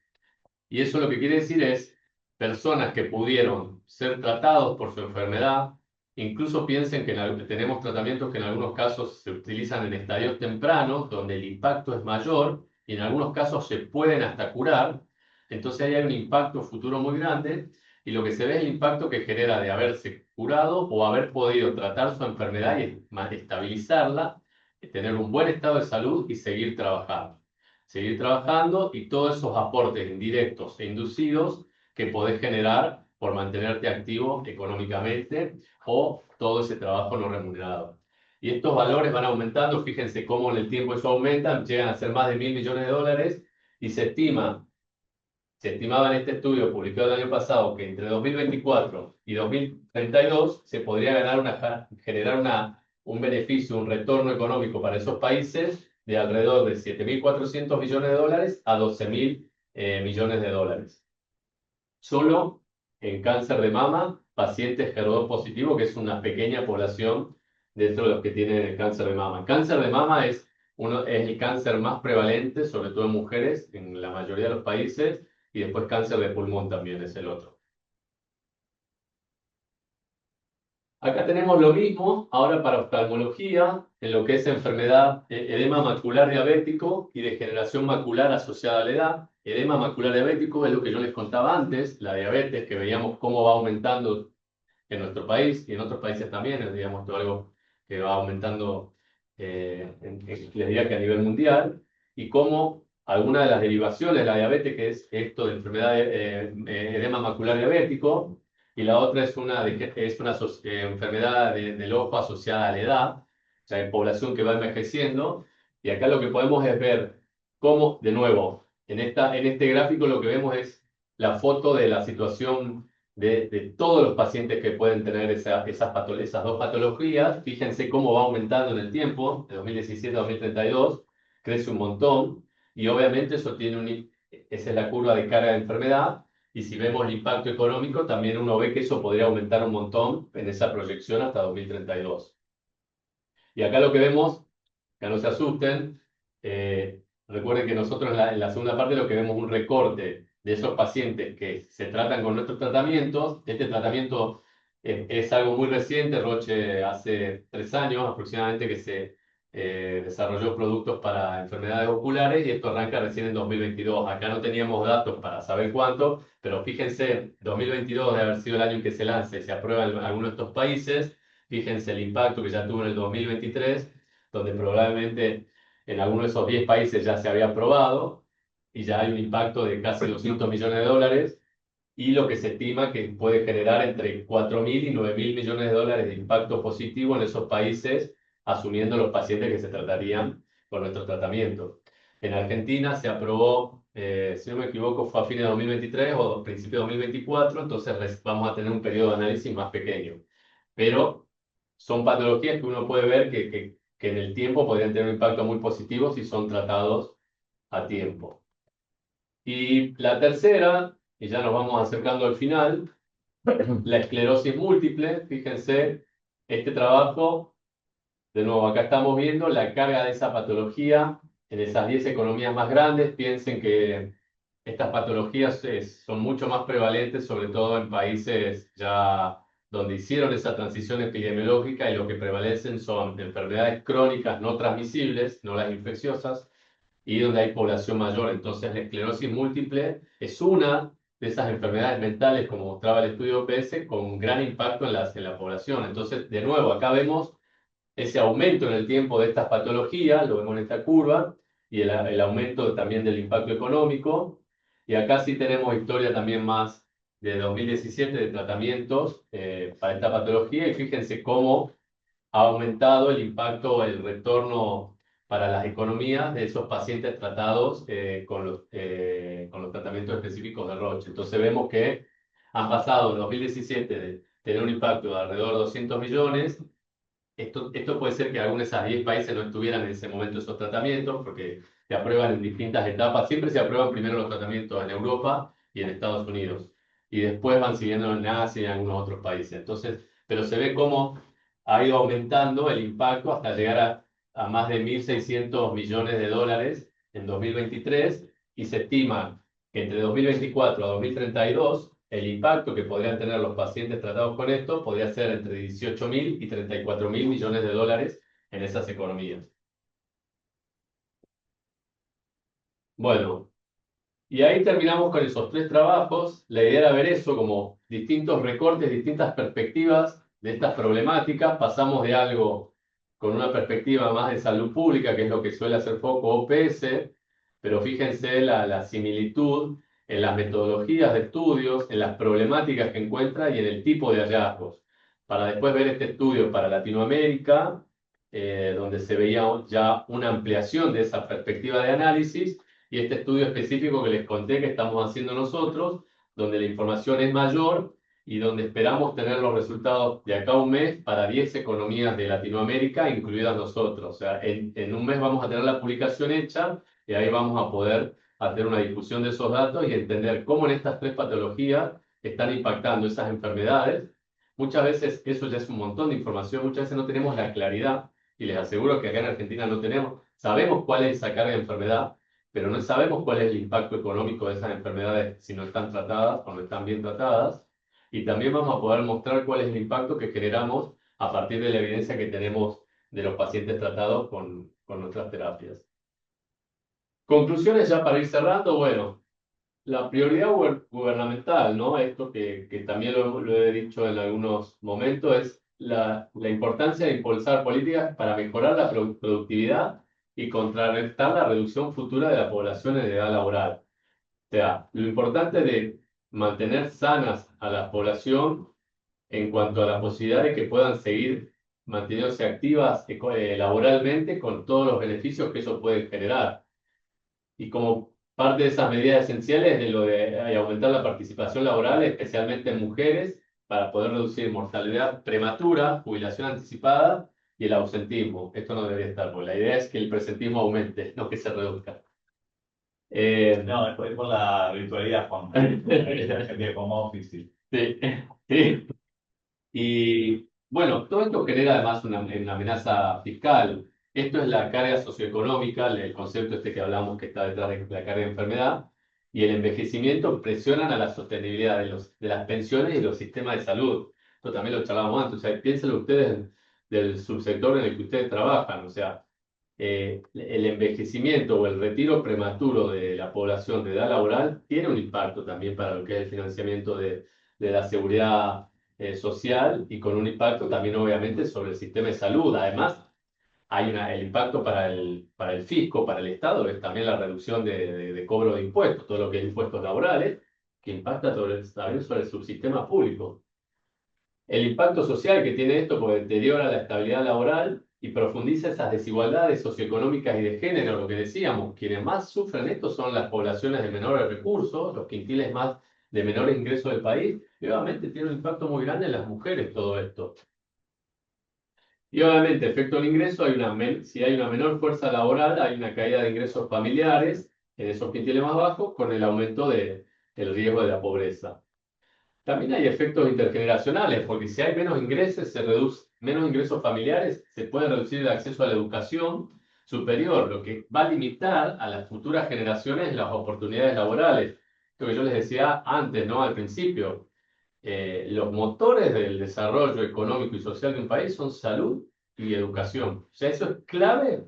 y eso lo que quiere decir es personas que pudieron ser tratados por su enfermedad. Incluso piensen que tenemos tratamientos que en algunos casos se utilizan en estadios tempranos, donde el impacto es mayor, y en algunos casos se pueden hasta curar. Entonces ahí hay un impacto futuro muy grande, y lo que se ve es el impacto que genera de haberse curado o haber podido tratar su enfermedad y estabilizarla, tener un buen estado de salud y seguir trabajando. Seguir trabajando y todos esos aportes indirectos e inducidos que podés generar por mantenerte activo económicamente o todo ese trabajo no remunerado. Y estos valores van aumentando, fíjense cómo en el tiempo eso aumenta, llegan a ser más de 1.000 millones de dólares y se estimaba en este estudio publicado el año pasado que entre 2024 y 2032 se podría generar un beneficio, un retorno económico para esos países de alrededor de 7.400 millones de dólares a 12.000 millones de dólares. Solo en cáncer de mama, pacientes HER2 positivo, que es una pequeña población dentro de los que tienen el cáncer de mama. El cáncer de mama es el cáncer más prevalente, sobre todo en mujeres, en la mayoría de los países, y después cáncer de pulmón también es el otro. Acá tenemos lo mismo, ahora para oftalmología, en lo que es enfermedad, edema macular diabético y degeneración macular asociada a la edad. Edema macular diabético es lo que yo les contaba antes, la diabetes, que veíamos cómo va aumentando en nuestro país y en otros países también, es digamos todo algo que va aumentando, les diría que a nivel mundial, y cómo alguna de las derivaciones de la diabetes, que es esto de enfermedad de edema macular diabético, y la otra es una enfermedad del ojo asociada a la edad, o sea, en población que va envejeciendo, y acá lo que podemos es ver cómo, de nuevo, en este gráfico lo que vemos es la foto de la situación de todos los pacientes que pueden tener esas dos patologías. Fíjense cómo va aumentando en el tiempo, de 2017 a 2032, crece un montón, y obviamente esa es la curva de carga de enfermedad, y si vemos el impacto económico, también uno ve que eso podría aumentar un montón en esa proyección hasta 2032. Y acá lo que vemos, que no se asusten, recuerden que nosotros en la segunda parte lo que vemos es un recorte de esos pacientes que se tratan con nuestros tratamientos. Este tratamiento es algo muy reciente, Roche hace 3 años aproximadamente que se desarrolló productos para enfermedades oculares, y esto arranca recién en 2022. Acá no teníamos datos para saber cuánto, pero fíjense, 2022 debe haber sido el año en que se lanza y se aprueba en algunos de estos países. Fíjense el impacto que ya tuvo en el 2023, donde probablemente en alguno de esos 10 países ya se había aprobado y ya hay un impacto de casi 200 millones de dólares, y lo que se estima que puede generar entre 4.000 y 9.000 millones de dólares de impacto positivo en esos países, asumiendo los pacientes que se tratarían con nuestros tratamientos. En Argentina se aprobó, si no me equivoco, fue a fines de 2023 o principios de 2024, entonces vamos a tener un periodo de análisis más pequeño. Pero son patologías que uno puede ver que en el tiempo podrían tener un impacto muy positivo si son tratados a tiempo. Y la tercera, y ya nos vamos acercando al final, la esclerosis múltiple. Fíjense, este trabajo, de nuevo, acá estamos viendo la carga de esa patología en esas 10 economías más grandes. Piensen que estas patologías son mucho más prevalentes, sobre todo en países ya donde hicieron esa transición epidemiológica y lo que prevalecen son enfermedades crónicas no transmisibles, no las infecciosas, y donde hay población mayor. Entonces, la esclerosis múltiple es una de esas enfermedades mentales, como mostraba el estudio OPS, con un gran impacto en la población. Entonces, de nuevo, acá vemos ese aumento en el tiempo de estas patologías, lo vemos en esta curva, y el aumento también del impacto económico. Y acá sí tenemos historia también más de 2017 de tratamientos para esta patología, y fíjense cómo ha aumentado el impacto, el retorno para las economías de esos pacientes tratados con los tratamientos específicos de Roche. Entonces vemos que han pasado en 2017 de tener un impacto de alrededor de 200 millones. Esto puede ser que algunos de esos 10 países no estuvieran en ese momento esos tratamientos, porque se aprueban en distintas etapas. Siempre se aprueban primero los tratamientos en Europa y en Estados Unidos, y después van siguiendo en Asia y en algunos otros países. Entonces, pero se ve cómo ha ido aumentando el impacto hasta llegar a más de 1.600 millones de dólares en 2023, y se estima que entre 2024 a 2032 el impacto que podrían tener los pacientes tratados con esto podría ser entre 18.000 y 34.000 millones de dólares en esas economías. Bueno, y ahí terminamos con esos 3 trabajos. La idea era ver eso como distintos recortes, distintas perspectivas de estas problemáticas. Pasamos de algo con una perspectiva más de salud pública, que es lo que suele hacer foco OPS, pero fíjense la similitud en las metodologías de estudios, en las problemáticas que encuentra y en el tipo de hallazgos. Para después ver este estudio para Latinoamérica, donde se veía ya una ampliación de esa perspectiva de análisis, y este estudio específico que les conté que estamos haciendo nosotros, donde la información es mayor y donde esperamos tener los resultados de acá a un mes para 10 economías de Latinoamérica, incluidas nosotros. O sea, en un mes vamos a tener la publicación hecha, y ahí vamos a poder hacer una difusión de esos datos y entender cómo en estas 3 patologías están impactando esas enfermedades. Muchas veces eso ya es un montón de información, muchas veces no tenemos la claridad, y les aseguro que acá en Argentina no tenemos. Sabemos cuál es esa carga de enfermedad, pero no sabemos cuál es el impacto económico de esas enfermedades si no están tratadas o no están bien tratadas. Y también vamos a poder mostrar cuál es el impacto que generamos a partir de la evidencia que tenemos de los pacientes tratados con nuestras terapias. Conclusiones ya para ir cerrando. Bueno, la prioridad gubernamental, ¿no? Esto que también lo he dicho en algunos momentos, es la importancia de impulsar políticas para mejorar la productividad y contrarrestar la reducción futura de la población en edad laboral. O sea, lo importante de mantener sanas a la población en cuanto a la posibilidad de que puedan seguir manteniéndose activas laboralmente, con todos los beneficios que eso puede generar. Y como parte de esas medidas esenciales de lo de aumentar la participación laboral, especialmente en mujeres, para poder reducir mortalidad prematura, jubilación anticipada y el ausentismo. Esto no debería estar, porque la idea es que el presentismo aumente, no que se reduzca. No, es por la virtualidad, Juan. La gente como office. Sí, sí. Y bueno, todo esto genera además una amenaza fiscal. Esto es la carga socioeconómica, el concepto este que hablamos que está detrás de la carga de enfermedad, y el envejecimiento presionan a la sostenibilidad de las pensiones y los sistemas de salud. Esto también lo charlábamos antes. O sea, piénsenlo ustedes del subsector en el que ustedes trabajan. O sea, el envejecimiento o el retiro prematuro de la población de edad laboral tiene un impacto también para lo que es el financiamiento de la seguridad social, y con un impacto también obviamente sobre el sistema de salud. Además, hay el impacto para el fisco, para el Estado, es también la reducción de cobro de impuestos, todo lo que es impuestos laborales, que impacta también sobre el subsistema público. El impacto social que tiene esto, pues deteriora la estabilidad laboral y profundiza esas desigualdades socioeconómicas y de género, lo que decíamos. Quienes más sufren esto son las poblaciones de menores recursos, los quintiles más de menores ingresos del país, y obviamente tiene un impacto muy grande en las mujeres todo esto. Y obviamente, efecto del ingreso, si hay una menor fuerza laboral, hay una caída de ingresos familiares en esos quintiles más bajos, con el aumento del riesgo de la pobreza. También hay efectos intergeneracionales, porque si hay menos ingresos, menos ingresos familiares, se puede reducir el acceso a la educación superior, lo que va a limitar a las futuras generaciones las oportunidades laborales. Lo que yo les decía antes, ¿no? Al principio, los motores del desarrollo económico y social de un país son salud y educación. O sea, eso es clave.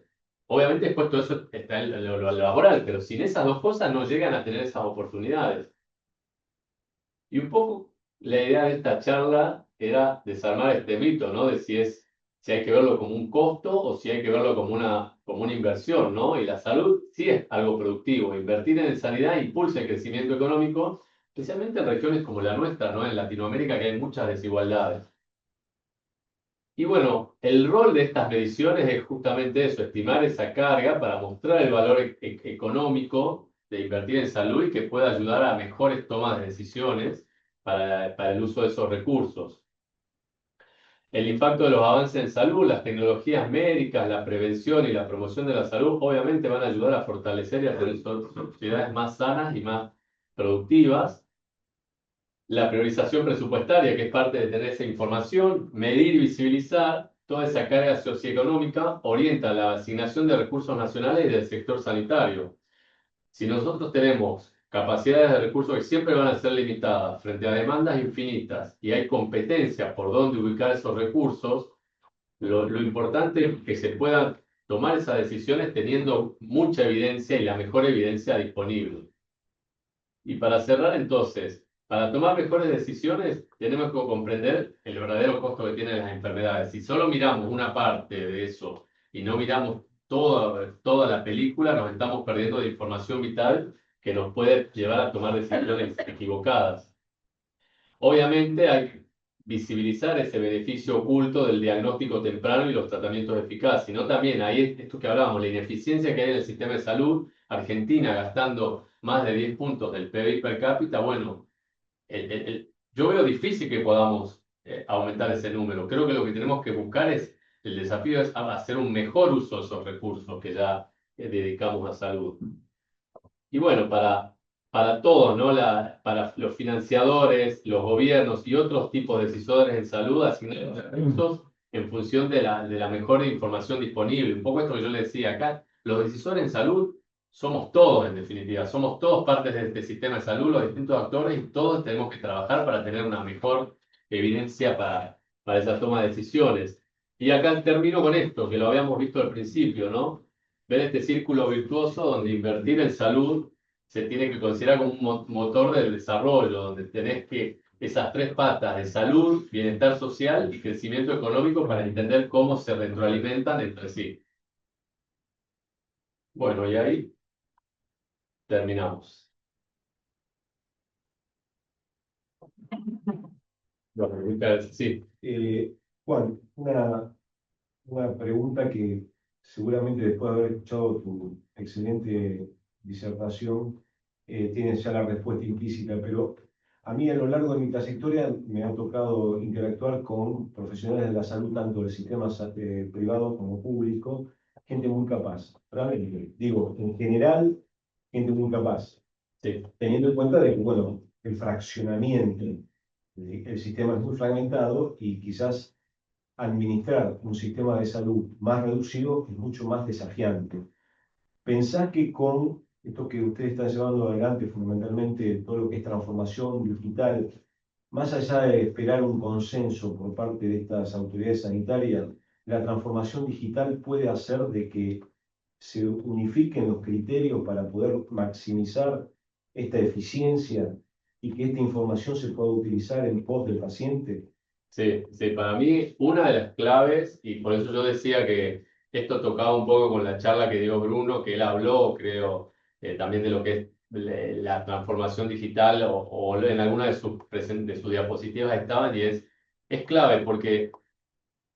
Obviamente después todo eso está en lo laboral, pero sin esas dos cosas no llegan a tener esas oportunidades. Y un poco la idea de esta charla era desarmar este mito, ¿no? De si hay que verlo como un costo o si hay que verlo como una inversión, ¿no? Y la salud sí es algo productivo. Invertir en sanidad impulsa el crecimiento económico, especialmente en regiones como la nuestra, ¿no? En Latinoamérica, que hay muchas desigualdades. Y bueno, el rol de estas mediciones es justamente eso, estimar esa carga para mostrar el valor económico de invertir en salud y que pueda ayudar a mejores tomas de decisiones para el uso de esos recursos. El impacto de los avances en salud, las tecnologías médicas, la prevención y la promoción de la salud, obviamente van a ayudar a fortalecer y a hacer sociedades más sanas y más productivas. La priorización presupuestaria, que es parte de tener esa información, medir y visibilizar toda esa carga socioeconómica, orienta la asignación de recursos nacionales y del sector sanitario. Si nosotros tenemos capacidades de recursos que siempre van a ser limitadas frente a demandas infinitas y hay competencia por dónde ubicar esos recursos, lo importante es que se puedan tomar esas decisiones teniendo mucha evidencia y la mejor evidencia disponible. Y para cerrar entonces, para tomar mejores decisiones tenemos que comprender el verdadero costo que tienen las enfermedades. Si solo miramos una parte de eso y no miramos toda la película, nos estamos perdiendo de información vital que nos puede llevar a tomar decisiones equivocadas. Obviamente hay que visibilizar ese beneficio oculto del diagnóstico temprano y los tratamientos eficaces, sino también hay esto que hablábamos, la ineficiencia que hay en el sistema de salud. Argentina gastando más de 10 puntos del PBI per cápita, bueno, yo veo difícil que podamos aumentar ese número. Creo que lo que tenemos que buscar el desafío es hacer un mejor uso de esos recursos que ya dedicamos a salud. Y bueno, para todos, ¿no? Para los financiadores, los gobiernos y otros tipos de decisores en salud, asignar los recursos en función de la mejor información disponible. Un poco esto que yo le decía acá, los decisores en salud somos todos, en definitiva, somos todos partes de este sistema de salud, los distintos actores, y todos tenemos que trabajar para tener una mejor evidencia para esa toma de decisiones. Y acá termino con esto, que lo habíamos visto al principio, ¿no? Ver este círculo virtuoso donde invertir en salud se tiene que considerar como un motor del desarrollo, donde tenés que esas tres patas de salud, bienestar social y crecimiento económico para entender cómo se retroalimentan entre sí. Bueno, y ahí terminamos. Bueno, muchas gracias. Sí, Juan, una pregunta que seguramente después de haber escuchado tu excelente disertación, tienes ya la respuesta implícita, pero a mí a lo largo de mi trayectoria me ha tocado interactuar con profesionales de la salud, tanto del sistema privado como público, gente muy capaz. Realmente, digo, en general, gente muy capaz, sí, teniendo en cuenta de que, bueno, el fraccionamiento del sistema es muy fragmentado y quizás administrar un sistema de salud más reducido es mucho más desafiante. ¿Pensás que con esto que ustedes están llevando adelante, fundamentalmente todo lo que es transformación digital, más allá de esperar un consenso por parte de estas autoridades sanitarias, la transformación digital puede hacer de que se unifiquen los criterios para poder maximizar esta eficiencia y que esta información se pueda utilizar en pos del paciente? sí, sí, para mí una de las claves, y por eso yo decía que esto tocaba un poco con la charla que dio Bruno, que él habló, creo, también de lo que es la transformación digital, o en alguna de sus diapositivas estaban, y es clave porque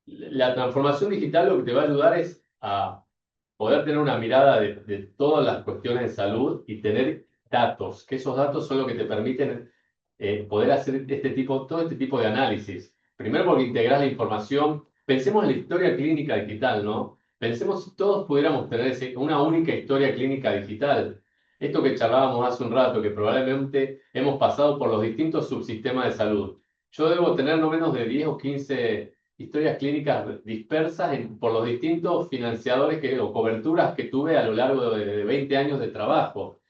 la transformación digital lo que te va a ayudar es a poder tener una mirada de todas las cuestiones de salud y tener datos, que esos datos son lo que te permiten poder hacer todo este tipo de análisis. Primero porque integras la información. Pensemos en la historia clínica digital, ¿no? Pensemos si todos pudiéramos tener una única historia clínica digital. Esto que charlábamos hace un rato, que probablemente hemos pasado por los distintos subsistemas de salud. Yo debo tener no menos de 10 o 15 historias clínicas dispersas por los distintos financiadores o coberturas que tuve a lo largo de 20 años de trabajo.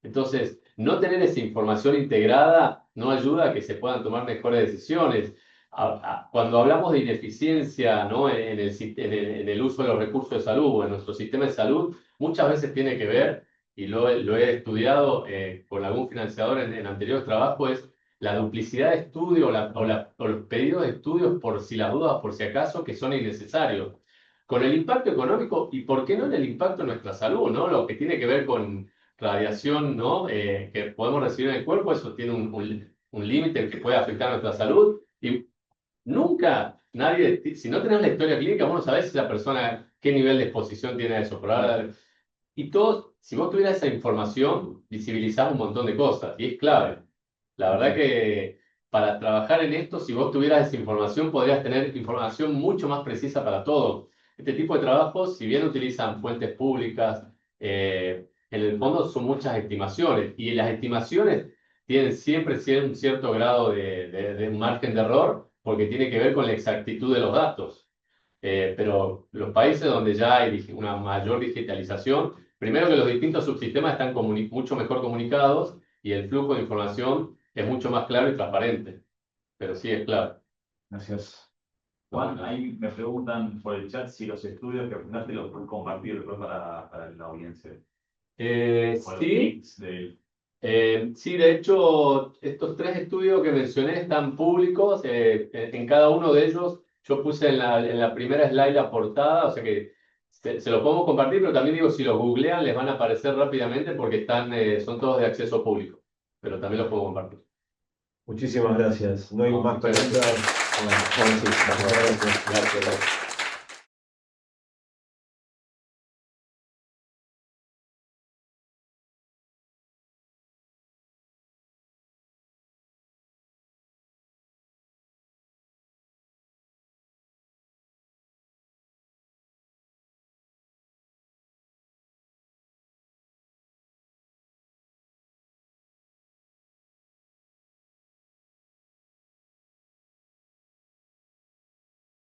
Entonces, no tener esa información integrada no ayuda a que se puedan tomar mejores decisiones. Cuando hablamos de ineficiencia, ¿no? En el uso de los recursos de salud o en nuestro sistema de salud, muchas veces tiene que ver, y lo he estudiado con algún financiador en anteriores trabajos, es la duplicidad de estudio o los pedidos de estudios por si las dudas, por si acaso, que son innecesarios. Con el impacto económico y por qué no en el impacto en nuestra salud, ¿no? Lo que tiene que ver con radiación, ¿no? Que podemos recibir en el cuerpo, eso tiene un límite que puede afectar nuestra salud. Y nunca nadie, si no tenés la historia clínica, vos no sabés si la persona, qué nivel de exposición tiene a eso. Pero ahora, y todos, si vos tuvieras esa información, visibilizás un montón de cosas y es clave. La verdad que para trabajar en esto, si vos tuvieras esa información, podrías tener información mucho más precisa para todos. Este tipo de trabajos, si bien utilizan fuentes públicas, en el fondo son muchas estimaciones y las estimaciones tienen siempre un cierto grado de margen de error porque tiene que ver con la exactitud de los datos. Pero los países donde ya hay una mayor digitalización, primero que los distintos subsistemas están mucho mejor comunicados y el flujo de información es mucho más claro y transparente. Pero sí es claro. Gracias. Juan, ahí me preguntan por el chat si los estudios que apuntaste los puedes compartir después para la audiencia. O los Sí, links de... sí, de hecho, estos 3 estudios que mencioné están públicos. En cada uno de ellos, yo puse en la primera slide la portada, o sea que se los podemos compartir, pero también digo, si los googlean, les van a aparecer rápidamente porque son todos de acceso público, pero también los puedo compartir. Muchísimas gracias. No hay No, más muchas preguntas. gracias. Bueno, sí, muchas gracias. Gracias.